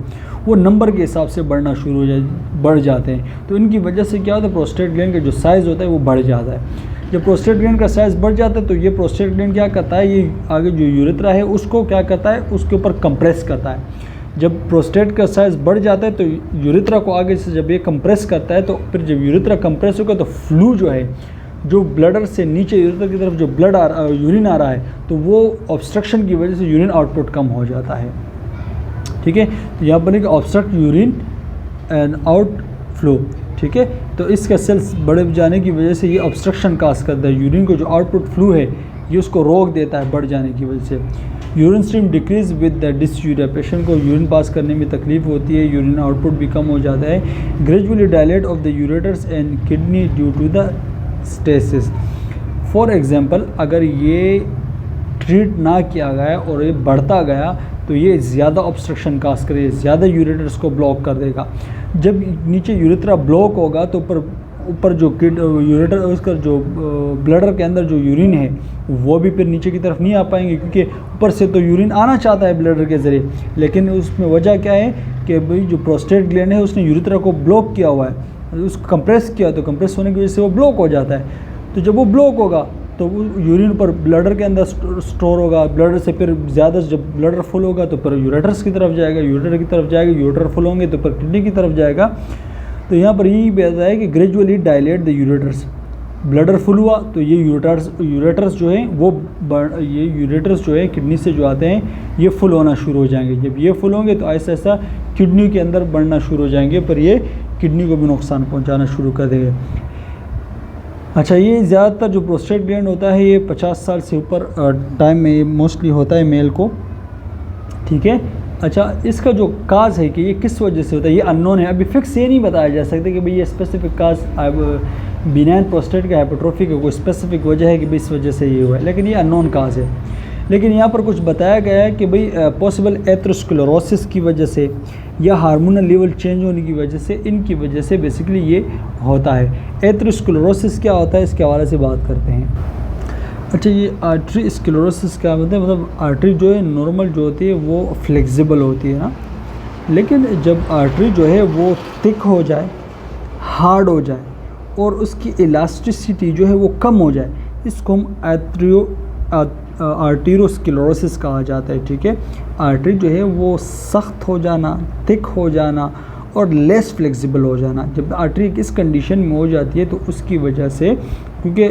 वो नंबर के हिसाब से बढ़ना शुरू हो बढ़ जाते हैं। तो इनकी वजह से क्या होता है, प्रोस्टेट ग्लैंड का जो साइज़ होता है वो बढ़ जाता है। जब प्रोस्टेट ग्लैंड का साइज़ बढ़ जाता है, तो ये प्रोस्टेट ग्लैंड क्या करता है, ये आगे जो यूरेथ्रा है उसको क्या करता है, उसके ऊपर कंप्रेस करता है। जब प्रोस्टेट का साइज़ बढ़ जाता है, तो यूरेथ्रा को आगे से जब ये कंप्रेस करता है, तो फिर जब यूरेथ्रा कंप्रेस होगा, तो फ्लू जो है, जो ब्लडर से नीचे यूरेथ्रा की तरफ जो यूरिन आ रहा है, तो वो ऑब्स्ट्रक्शन की वजह से यूरिन आउटपुट कम हो जाता है। ठीक है, तो यहाँ बनेगा obstruct urine and out flow. ठीक है, तो इसका सेल्स बढ़ जाने की वजह से ये ऑब्स्ट्रक्शन काज करता है, यूरिन को जो आउटपुट फ्लू है ये उसको रोक देता है बढ़ जाने की वजह से। Urine stream decrease with the dysuria, patient को यूरिन पास करने में तकलीफ होती है, यूरिन आउटपुट भी कम हो जाता है। Gradually dilate of the ureters and kidney due to the stasis. For example, अगर ये ट्रीट ना किया गया और ये बढ़ता गया, तो ये ज़्यादा ऑब्स्ट्रक्शन काज करेगा, ज़्यादा यूरेटर्स को ब्लॉक कर देगा। जब नीचे यूरेथ्रा ब्लॉक होगा, तो ऊपर जो यूरेटर उसका जो ब्लडर के अंदर जो यूरिन है वो भी फिर नीचे की तरफ नहीं आ पाएंगे, क्योंकि ऊपर से तो यूरिन आना चाहता है ब्लडर के ज़रिए, लेकिन उसमें वजह क्या है कि भाई जो प्रोस्टेट ग्लैंड है उसने यूरेथ्रा को ब्लॉक किया हुआ है, उसको कंप्रेस किया, तो कंप्रेस होने की वजह से वो ब्लॉक हो जाता है। तो जब वो ब्लॉक होगा, तो वो यूरिन पर ब्लडर के अंदर स्टोर होगा, ब्लडर से फिर ज़्यादा जब ब्लडर फुल होगा तो फिर यूरेटर्स की तरफ जाएगा, यूरेटर की तरफ जाएगा, यूरेटर फुल होंगे तो फिर किडनी की तरफ जाएगा। तो यहाँ पर यही बताया है कि gradually dilate the ureters, bladder full हुआ तो ये यूरेटर्स जो है वो ये यूरेटर्स जो है किडनी से जो आते हैं ये फुल होना शुरू हो जाएंगे। जब ये फुल होंगे तो ऐसा ऐसा किडनी के अंदर बढ़ना शुरू हो जाएंगे, पर ये किडनी को भी नुकसान पहुँचाना शुरू कर देंगे। अच्छा, ये ज़्यादातर जो प्रोस्टेट ग्लैंड होता है ये 50 साल से ऊपर टाइम में ये मोस्टली होता है मेल को। ठीक है, अच्छा, इसका जो काज है कि ये किस वजह से होता है ये अननोन है, अभी फिक्स ये नहीं बताया जा सकता कि भाई ये स्पेसिफिक काज बिनाइन प्रोस्टेट का हाइपरट्रॉफी का कोई स्पेसिफिक वजह है कि भाई इस वजह से ये हुआ है, लेकिन ये अननोन काज है। लेकिन यहाँ पर कुछ बताया गया है कि भाई पॉसिबल एथेरोस्क्लेरोसिस की वजह से या हार्मोनल लेवल चेंज होने की वजह से, इनकी वजह से बेसिकली ये होता है। एथेरोस्क्लेरोसिस क्या होता है इसके हवाले से बात करते हैं। अच्छा, ये आर्टरी स्क्लेरोसिस क्या मतलब आर्टरी जो है नॉर्मल जो होती है वो फ्लेक्सिबल होती है ना, लेकिन जब आर्टरी जो है वो थिक हो जाए, हार्ड हो जाए और उसकी इलास्टिसिटी जो है वो कम हो जाए, इसको हम आर्टेरोस्क्लेरोसिस कहा जाता है। ठीक है, आर्टरी जो है वो सख्त हो जाना, थिक हो जाना और लेस फ्लेक्सिबल हो जाना। जब आर्टरी किस कंडीशन में हो जाती है तो उसकी वजह से, क्योंकि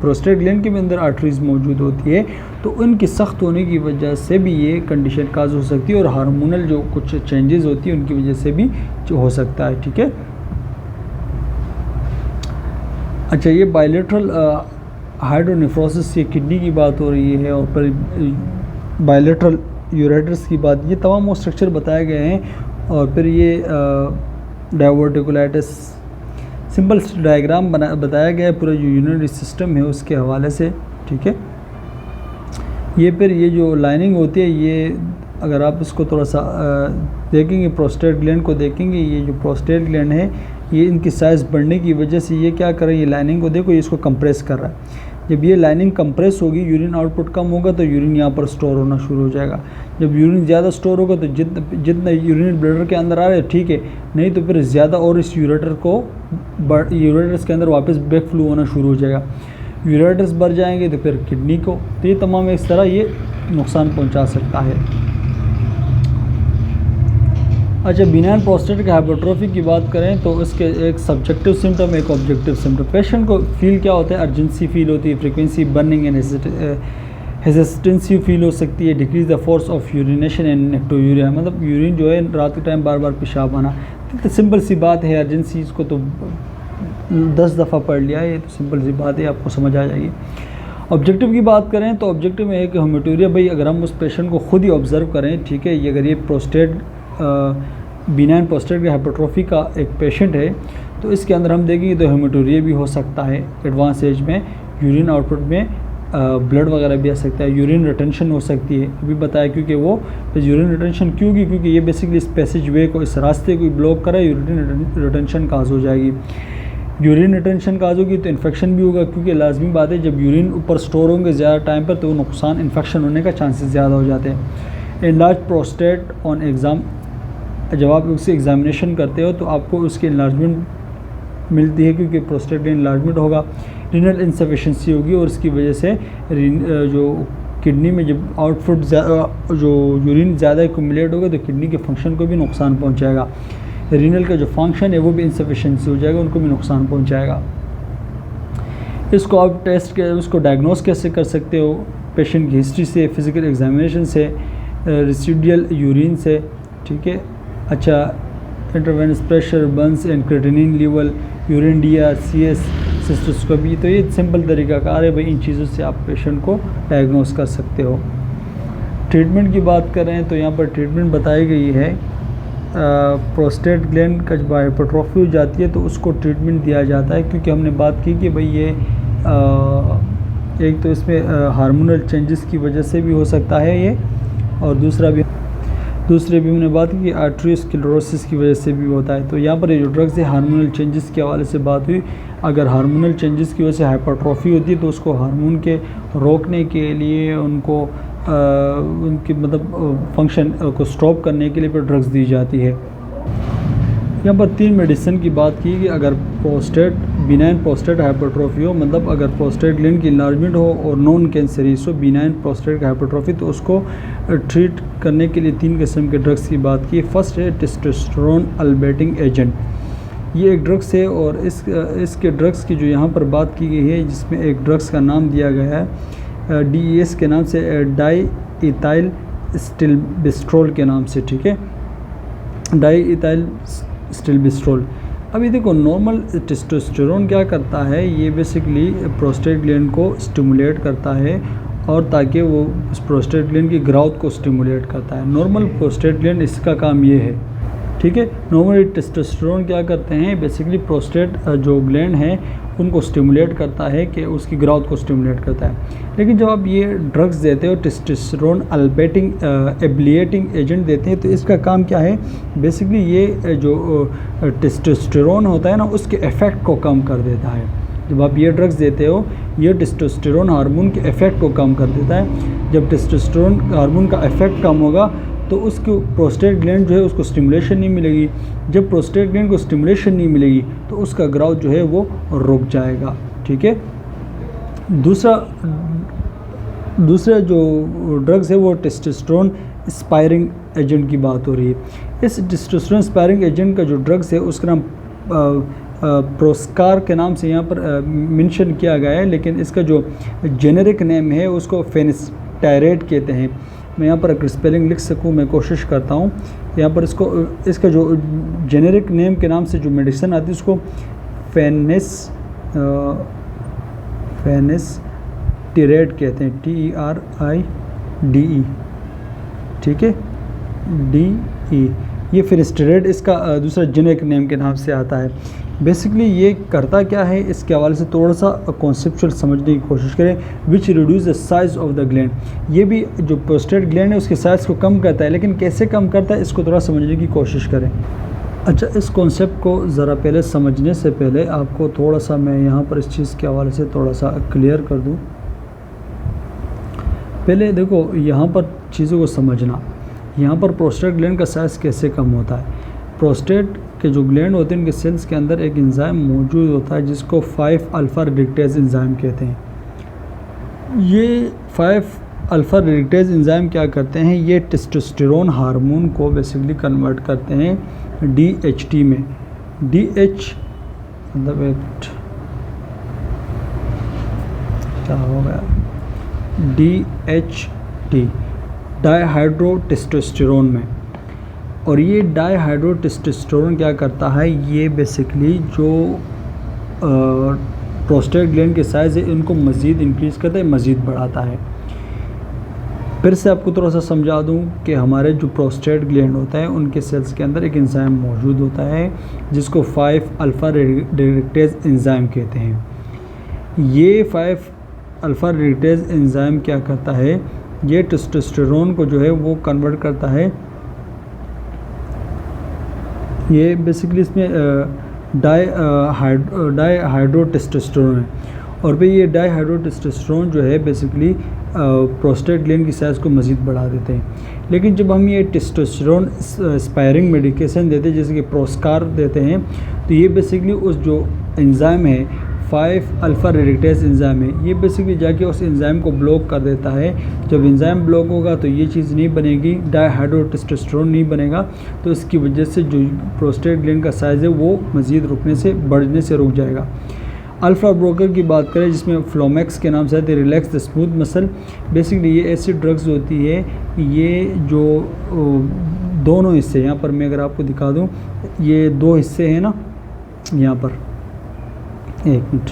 प्रोस्टेट ग्लैंड के अंदर आर्टरीज मौजूद होती है, तो उनकी सख्त होने की वजह से भी ये कंडीशन काज हो सकती है, और हार्मोनल जो कुछ चेंजेस होती है उनकी वजह से भी जो हो सकता है। ठीक है, अच्छा, ये बायलेटरल हाइड्रोनेफ्रोसिस, ये किडनी की बात हो रही है, और फिर बायलेटरल यूरेटर्स की बात, ये तमाम वो स्ट्रक्चर बताए गए हैं। और फिर ये डायवर्टिकुलाइटिस, सिंपल डायग्राम बताया गया है पूरा जो यूरिनरी सिस्टम है उसके हवाले से। ठीक है, ये फिर ये जो लाइनिंग होती है, ये अगर आप इसको थोड़ा सा देखेंगे, प्रोस्टेट ग्लैंड को देखेंगे, ये जो प्रोस्टेट ग्लैंड है ये इनकी साइज़ बढ़ने की वजह से ये क्या कर रहा है, ये लाइनिंग को देखो, ये इसको कंप्रेस कर रहा है। जब ये लाइनिंग कंप्रेस होगी, यूरिन आउटपुट कम होगा तो यूरिन यहाँ पर स्टोर होना शुरू हो जाएगा। जब यूरिन ज़्यादा स्टोर होगा तो जितना यूरिन ब्लैडर के अंदर आ रहा है ठीक है, नहीं तो फिर ज़्यादा और इस यूरेटर्स के अंदर वापस बैक फ्लू होना शुरू हो जाएगा। यूरेटर्स बढ़ जाएंगे तो फिर किडनी को, तो ये तमाम इस तरह ये नुकसान पहुँचा सकता है। अच्छा, बिनाइन प्रोस्टेटिक हाइपरट्रोफी की बात करें तो इसके एक सब्जेक्टिव सिम्टम, एक ऑब्जेक्टिव सिम्टम। पेशेंट को फील क्या होता है, अर्जेंसी फील होती है, frequency burning and hesitancy feel हो सकती है, decrease the force of urination and nocturia, मतलब यूरिन जो है रात के टाइम बार बार पेशाब आना। तो सिंपल सी बात है, अर्जेंसी इसको तो 10 दफ़ा पढ़ लिया है, ये तो सिंपल सी बात है, आपको समझ आ जाएगी। ऑब्जेक्टिव की बात करें तो ऑब्जेक्टिव में है कि हेमेटूरिया, भाई अगर हम उस पेशेंट को खुद ही ऑब्ज़र्व करें, ठीक है, ये अगर ये प्रोस्टेट बिनाइन प्रोस्टेटिक हाइपरट्रोफी का एक पेशेंट है तो इसके अंदर हम देखेंगे तो हेमेटूरिया भी हो सकता है एडवांस एज में, यूरिन आउटपुट में ब्लड वगैरह भी आ सकता है, यूरिन रिटेंशन हो सकती है, अभी बताया। क्योंकि वो यूरिन रिटेंशन क्यों की, क्योंकि ये बेसिकली इस पैसेज वे को, इस रास्ते को ब्लॉक करा, यूरिन रिटेंशन काज हो जाएगी। यूरिन रिटेंशन काज होगी तो इन्फेक्शन भी होगा, क्योंकि लाजमी बात है जब यूरिन ऊपर स्टोर होंगे ज़्यादा टाइम पर तो नुकसान, इन्फेक्शन होने का चांसेस ज़्यादा हो जाते हैं। एनलार्ज प्रोस्टेट ऑन एग्ज़ाम, जब आप उससे एग्जामिनेशन करते हो तो आपको उसकी इन्लार्जमेंट मिलती है, क्योंकि प्रोस्टेट में इन्लार्जमेंट होगा, रीनल इनसफिशिएंसी होगी, और इसकी वजह से जो किडनी में जब आउटपुट जो यूरिन ज़्यादा एक्यूमुलेट होगा तो किडनी के फंक्शन को भी नुकसान पहुंचाएगा, रीनल का जो फंक्शन है वो भी इनसफिशिएंसी हो जाएगा, उनको भी नुकसान पहुंचाएगा। इसको आप उसको डायग्नोस कैसे कर सकते हो, पेशेंट की हिस्ट्री से, फिज़िकल एग्जामिनेशन से, रेसिडुअल यूरिन से। ठीक है, अच्छा, intravenous pressure, burns and creatinine level, urine DR, CS, cystoscopy, तो ये सिंपल तरीक़ाकार है भाई, इन चीज़ों से आप पेशेंट को डायग्नोस कर सकते हो। ट्रीटमेंट की बात करें तो यहाँ पर ट्रीटमेंट बताई गई है, प्रोस्टेट ग्लैंड का जब हाइपरट्रोफी हो जाती है तो उसको ट्रीटमेंट दिया जाता है, क्योंकि हमने बात की कि भाई ये एक तो इसमें हार्मोनल चेंजेस की वजह से भी हो सकता है ये, और दूसरे भी हमने बात की कि आर्टरीस्क्लेरोसिस की वजह से भी होता है। तो यहाँ पर ये जो ड्रग्स है, हार्मोनल चेंजेस के हवाले से बात हुई। अगर हार्मोनल चेंजेस की वजह से हाइपरट्रोफी होती है तो उसको हार्मोन के रोकने के लिए, उनको उनकी मतलब फंक्शन को स्टॉप करने के लिए फिर ड्रग्स दी जाती है। यहाँ पर 3 मेडिसिन की बात की कि अगर बिनाइन प्रोस्टेट हाइपरट्रोफी हो, मतलब अगर प्रोस्टेट ग्लैंड की इन्लार्जमेंट हो और नॉन कैंसरीज हो बिनाइन प्रोस्टेट हाइपरट्रोफी, तो उसको ट्रीट करने के लिए 3 किस्म के ड्रग्स की बात की। फर्स्ट है टेस्टोस्टेरोन अल्बर्टिंग एजेंट, ये एक ड्रग्स है, और इसके ड्रग्स की जो यहाँ पर बात की गई है, जिसमें एक ड्रग्स का नाम दिया गया है DES के नाम से, डाई इथाइल स्टिलबिस्ट्रोल के नाम से। ठीक है, डाई इथाइल स्टिलबिस्ट्रोल। अभी देखो, नॉर्मल टेस्टोस्टेरोन क्या करता है, ये बेसिकली प्रोस्टेट ग्लैंड को स्टिमुलेट करता है, और ताकि वो उस प्रोस्टेट ग्लैंड की ग्रोथ को स्टिमुलेट करता है। नॉर्मल प्रोस्टेट ग्लैंड इसका काम ये है। ठीक है, नॉर्मली टेस्टोस्टेरोन क्या करते हैं, बेसिकली प्रोस्टेट जो ग्लैंड है उनको स्टिमुलेट करता है, कि उसकी ग्रोथ को स्टिमुलेट करता है। लेकिन जब आप ये ड्रग्स देते हो, टेस्टोस्टेरोन अल्बर्टिंग एब्लिएटिंग एजेंट देते हैं, तो इसका काम क्या है, बेसिकली ये जो टेस्टोस्टेरोन होता है ना, उसके इफ़ेक्ट को कम कर देता है। जब आप ये ड्रग्स देते हो, ये टेस्टोस्टेरोन हार्मोन के इफ़ेक्ट को कम कर देता है। जब टेस्टोस्टेरोन हार्मोन का इफ़ेक्ट कम होगा तो उसको प्रोस्टेट ग्लैंड जो है उसको स्टिमुलेशन नहीं मिलेगी। जब प्रोस्टेट ग्लैंड को स्टिमुलेशन नहीं मिलेगी तो उसका ग्रोथ जो है वो रुक जाएगा। ठीक है, दूसरा जो ड्रग्स है वो टेस्टोस्टेरोन स्पायरिंग एजेंट की बात हो रही है। इस टेस्टोस्टेरोन स्पायरिंग एजेंट का जो ड्रग्स है उसका नाम प्रोस्कार के नाम से यहाँ पर मेंशन किया गया है, लेकिन इसका जो जेनेरिक नेम है उसको फेनिस्टाइरेट कहते हैं। मैं यहाँ पर अगर स्पेलिंग लिख सकूँ मैं कोशिश करता हूँ। यहाँ पर इसका जो जेनेरिक नेम के नाम से जो मेडिसिन आती है उसको फेनिस्टाइरेट कहते हैं, TERIDE, ठीक है, DE। ये फेनिस्टाइरेट इसका दूसरा जेनेरिक नेम के नाम से आता है। बेसिकली ये करता क्या है, इसके हवाले से थोड़ा सा कॉन्सेप्चुअल समझने की कोशिश करें। Which reduce the size of the gland, ये भी जो प्रोस्टेट ग्लैंड है उसके साइज़ को कम करता है, लेकिन कैसे कम करता है इसको थोड़ा समझने की कोशिश करें। अच्छा, इस कॉन्सेप्ट को ज़रा पहले समझने से पहले आपको थोड़ा सा मैं यहाँ पर इस चीज़ के हवाले से थोड़ा सा क्लियर कर दूँ। पहले देखो यहाँ पर चीज़ों को समझना, यहाँ पर प्रोस्टेट ग्लैंड का साइज़ कैसे कम होता है। प्रोस्टेट के जो ग्लैंड होते हैं उनके सेल्स के अंदर एक एंजाइम मौजूद होता है जिसको 5 अल्फा रिडक्टेज एंजाइम कहते हैं। ये 5 अल्फा रिडक्टेज एंजाइम क्या करते हैं, ये टेस्टोस्टेरोन हार्मोन को बेसिकली कन्वर्ट करते हैं DHT में। DH मतलब क्या हो गया, DHT डाईहाइड्रोटेस्टोस्टेरोन में। और ये डाईहाइड्रोटेस्टोस्टेरोन क्या करता है, ये बेसिकली जो प्रोस्टेट ग्लैंड के साइज़ है इनको मज़ीद इंक्रीज़ करता है, मज़ीद बढ़ाता है। फिर से आपको थोड़ा सा समझा दूं कि हमारे जो प्रोस्टेट ग्लैंड होता है उनके सेल्स के अंदर एक एंजाइम मौजूद होता है जिसको 5 अल्फा रिडक्टेज एंजाइम कहते हैं। ये 5 अल्फा रिडक्टेज एंजाइम क्या करता है, ये टेस्टोस्टेरोन को जो है वो कन्वर्ट करता है। ये बेसिकली इसमें डाईहाइड्रोटेस्टोस्टेरोन है, और फिर ये डाईहाइड्रोटेस्टोस्टेरोन जो है बेसिकली प्रोस्टेट ग्लैंड की साइज़ को मज़ीद बढ़ा देते हैं। लेकिन जब हम ये टेस्टोस्टेरोन स्पायरिंग मेडिकेशन देते हैं जैसे कि प्रोस्कार देते हैं, तो ये बेसिकली उस जो एंजाइम है 5 अल्फा रिडक्टेज एंजाइम है, ये बेसिकली जाके उस एंजाइम को ब्लॉक कर देता है। जब एंजाइम ब्लॉक होगा तो ये चीज़ नहीं बनेगी, डाईहाइड्रोटेस्टोस्टेरोन नहीं बनेगा, तो इसकी वजह से जो प्रोस्टेट ग्लैंड का साइज़ है वो मज़ीद रुकने से बढ़ने से रुक जाएगा। अल्फ़ा ब्लोकर की बात करें जिसमें फ्लोमैक्स के नाम से आती है, relax the smooth muscle. Basically ये ऐसी ड्रग्स होती है, ये जो दोनों हिस्से यहाँ पर मैं अगर आपको दिखा दूँ, ये 2 हिस्से हैं ना, यहाँ पर एक मिनट,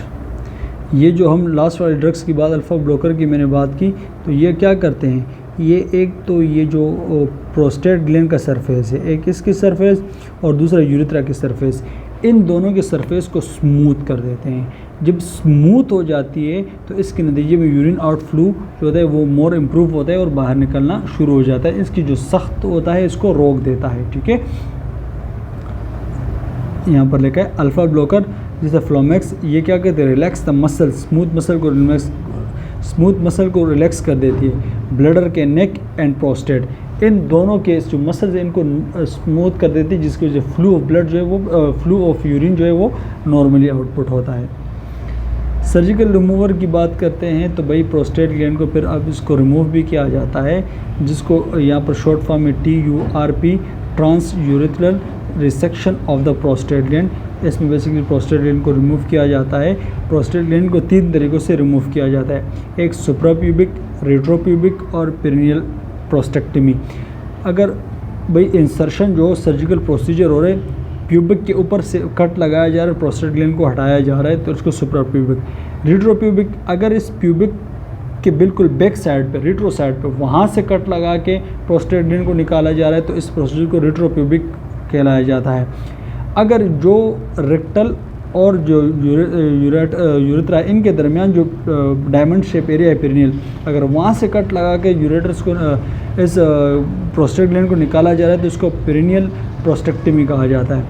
ये जो हम लास्ट वाली ड्रग्स की बात अल्फ़ा ब्लोकर की मैंने बात की, तो ये क्या करते हैं, ये एक तो ये जो प्रोस्टेट ग्लैंड का सरफेस है, एक इसकी सरफेस और दूसरा यूरेथ्रा की सरफेस, इन दोनों के सरफेस को स्मूथ कर देते हैं। जब स्मूथ हो जाती है तो इसके नतीजे में यूरिन आउटफ्लो जो होता है वो मोर इम्प्रूव होता है और बाहर निकलना शुरू हो जाता है। इसकी जो सख्त होता है इसको रोक देता है, ठीक है। यहाँ पर लिखा है अल्फ़ा ब्लोकर जैसे फ्लोमैक्स, ये क्या कहते हैं, relax the muscle, smooth muscle को रिलैक्स कर देती है। ब्लडर के नेक एंड प्रोस्टेट, इन दोनों के जो मसल्स हैं इनको स्मूथ कर देती है, जिसकी वजह से फ्लो ऑफ ब्लड जो है वो फ्लो ऑफ यूरिन जो है वो नॉर्मली आउटपुट होता है। सर्जिकल रिमूवर की बात करते हैं तो भाई प्रोस्टेट ग्लैंड को फिर अब इसको रिमूव भी किया जाता है, जिसको यहाँ पर शॉर्ट फॉर्म में TURP, trans urethral resection of the prostate gland. इसमें बेसिकली प्रोस्टेट ग्लैंड को रिमूव किया जाता है। प्रोस्टेट ग्लैंड को 3 तरीक़ों से रिमूव किया जाता है, एक सुप्राप्यूबिक, रेट्रोप्यूबिक और पेरिनियल प्रोस्टेक्टमी। अगर भाई इंसर्शन जो सर्जिकल प्रोसीजर हो रहा है, प्यूबिक के ऊपर से कट लगाया जा रहा है, प्रोस्टेट ग्लैंड को हटाया जा रहा है, तो इसको सुप्राप्यूबिक। रेट्रोप्यूबिक, अगर इस प्यूबिक के बिल्कुल बैक साइड पे, रेट्रो साइड पे, वहाँ से कट लगा के प्रोस्टेट ग्लैंड को निकाला जा रहा है, तो इस प्रोसीजर को रेट्रोप्यूबिक कहलाया जाता है। अगर जो रेक्टल और जो यूरेथ्रा इनके दरमियान जो डायमंड शेप एरिया है पेरिनियल, अगर वहाँ से कट लगा के यूरेटर्स को इस प्रोस्टेट ग्लैंड को निकाला जा रहा है तो इसको पेरिनियल प्रोस्टेक्टमी कहा जाता है।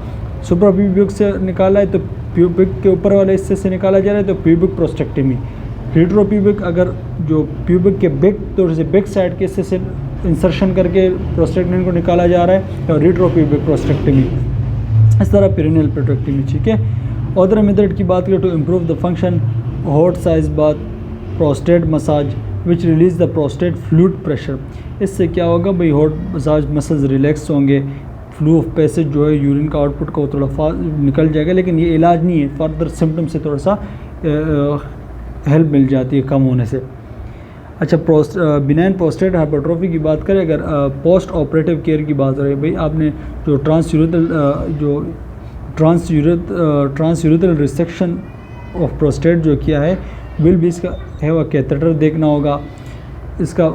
सुप्राप्यूबिक से निकाला है तो प्यूबिक के ऊपर वाले हिस्से से निकाला जा रहा है तो प्यूबिक प्रोस्टेक्टमी। रेट्रोप्यूबिक, अगर जो प्यूबिक के बैक थोड़े से बैक साइड के हिस्से से इंसर्शन करके प्रोस्टेट ग्लैंड को निकाला जा रहा है तो रेट्रोप्यूबिक प्रोस्टेक्टमी। इस तरह पेरिनियल प्रोस्टेक्टमी, ठीक है। अदर मेथड की बात करें तो improve the function, hot size bath, prostate massage which release the prostate fluid pressure. इससे क्या होगा भाई, हॉट मसाज मसल्स रिलैक्स होंगे, फ्लो ऑफ पैसेज जो है यूरिन का आउटपुट का वो थोड़ा निकल जाएगा, लेकिन ये इलाज नहीं है, फर्दर सिम्टम से थोड़ा सा हेल्प मिल जाती है कम होने से। अच्छा, बिनाइन प्रोस्टेट हाइपरट्रोफी की बात करें, अगर पोस्ट ऑपरेटिव केयर की बात करें, भाई आपने जो ट्रांसयूरेथ्रल रिसेक्शन ऑफ प्रोस्टेट जो किया है, विल भी इसका है वह कैथेटर देखना होगा। इसका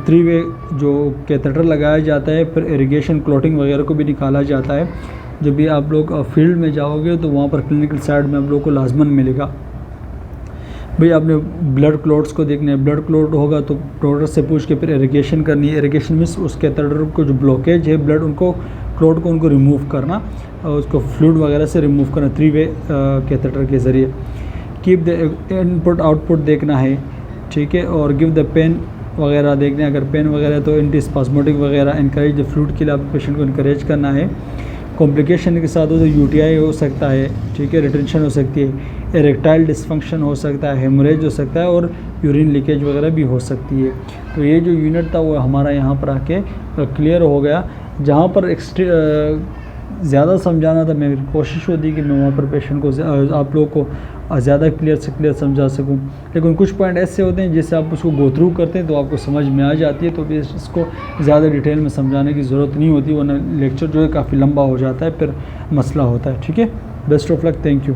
3 वे जो कैथेटर लगाया जाता है, फिर इरिगेशन क्लॉटिंग वगैरह को भी निकाला जाता है। जब भी आप लोग फील्ड में जाओगे तो वहाँ पर क्लिनिकल साइड में आप लोग को लाजमन मिलेगा। भाई आपने ब्लड क्लॉट्स को देखना है, ब्लड क्लॉट होगा तो डॉक्टर से पूछ के फिर इरिगेशन करनी है। इरिगेशन मीन्स उस कैथेटर को जो ब्लॉकेज है ब्लड उनको क्लॉट को उनको रिमूव करना और उसको फ्लूइड वगैरह से रिमूव करना 3 वे कैथेटर के ज़रिए। कीप द इनपुट आउटपुट देखना है, ठीक है, और गिव द पेन वगैरह देखना है। अगर पेन वगैरह तो एंटी स्पास्मोटिक वगैरह इंकरेज द फ्लूइड के लिए आप पेशेंट को इंकरेज करना है। कॉम्प्लिकेशन के साथ हो तो यूटीआई हो सकता है, ठीक है, रिटेंशन हो सकती है, इरेक्टाइल डिसफंक्शन हो सकता है, हेमोरेज हो सकता है और यूरिन लीकेज वगैरह भी हो सकती है। तो ये जो यूनिट था वो हमारा यहाँ पर आके क्लियर हो गया। जहाँ पर ज़्यादा समझाना था, मेरी कोशिश होती कि मैं वहाँ पर पेशेंट को आप लोगों को ज़्यादा क्लियर से क्लियर समझा सकूँ, लेकिन कुछ पॉइंट ऐसे होते हैं जिससे आप उसको गो थ्रू करते हैं तो आपको समझ में आ जाती है, तो भी इसको ज़्यादा डिटेल में समझाने की ज़रूरत नहीं होती, वरना लेक्चर जो है काफ़ी लंबा हो जाता है, फिर मसला होता है। ठीक है, best of luck, thank you.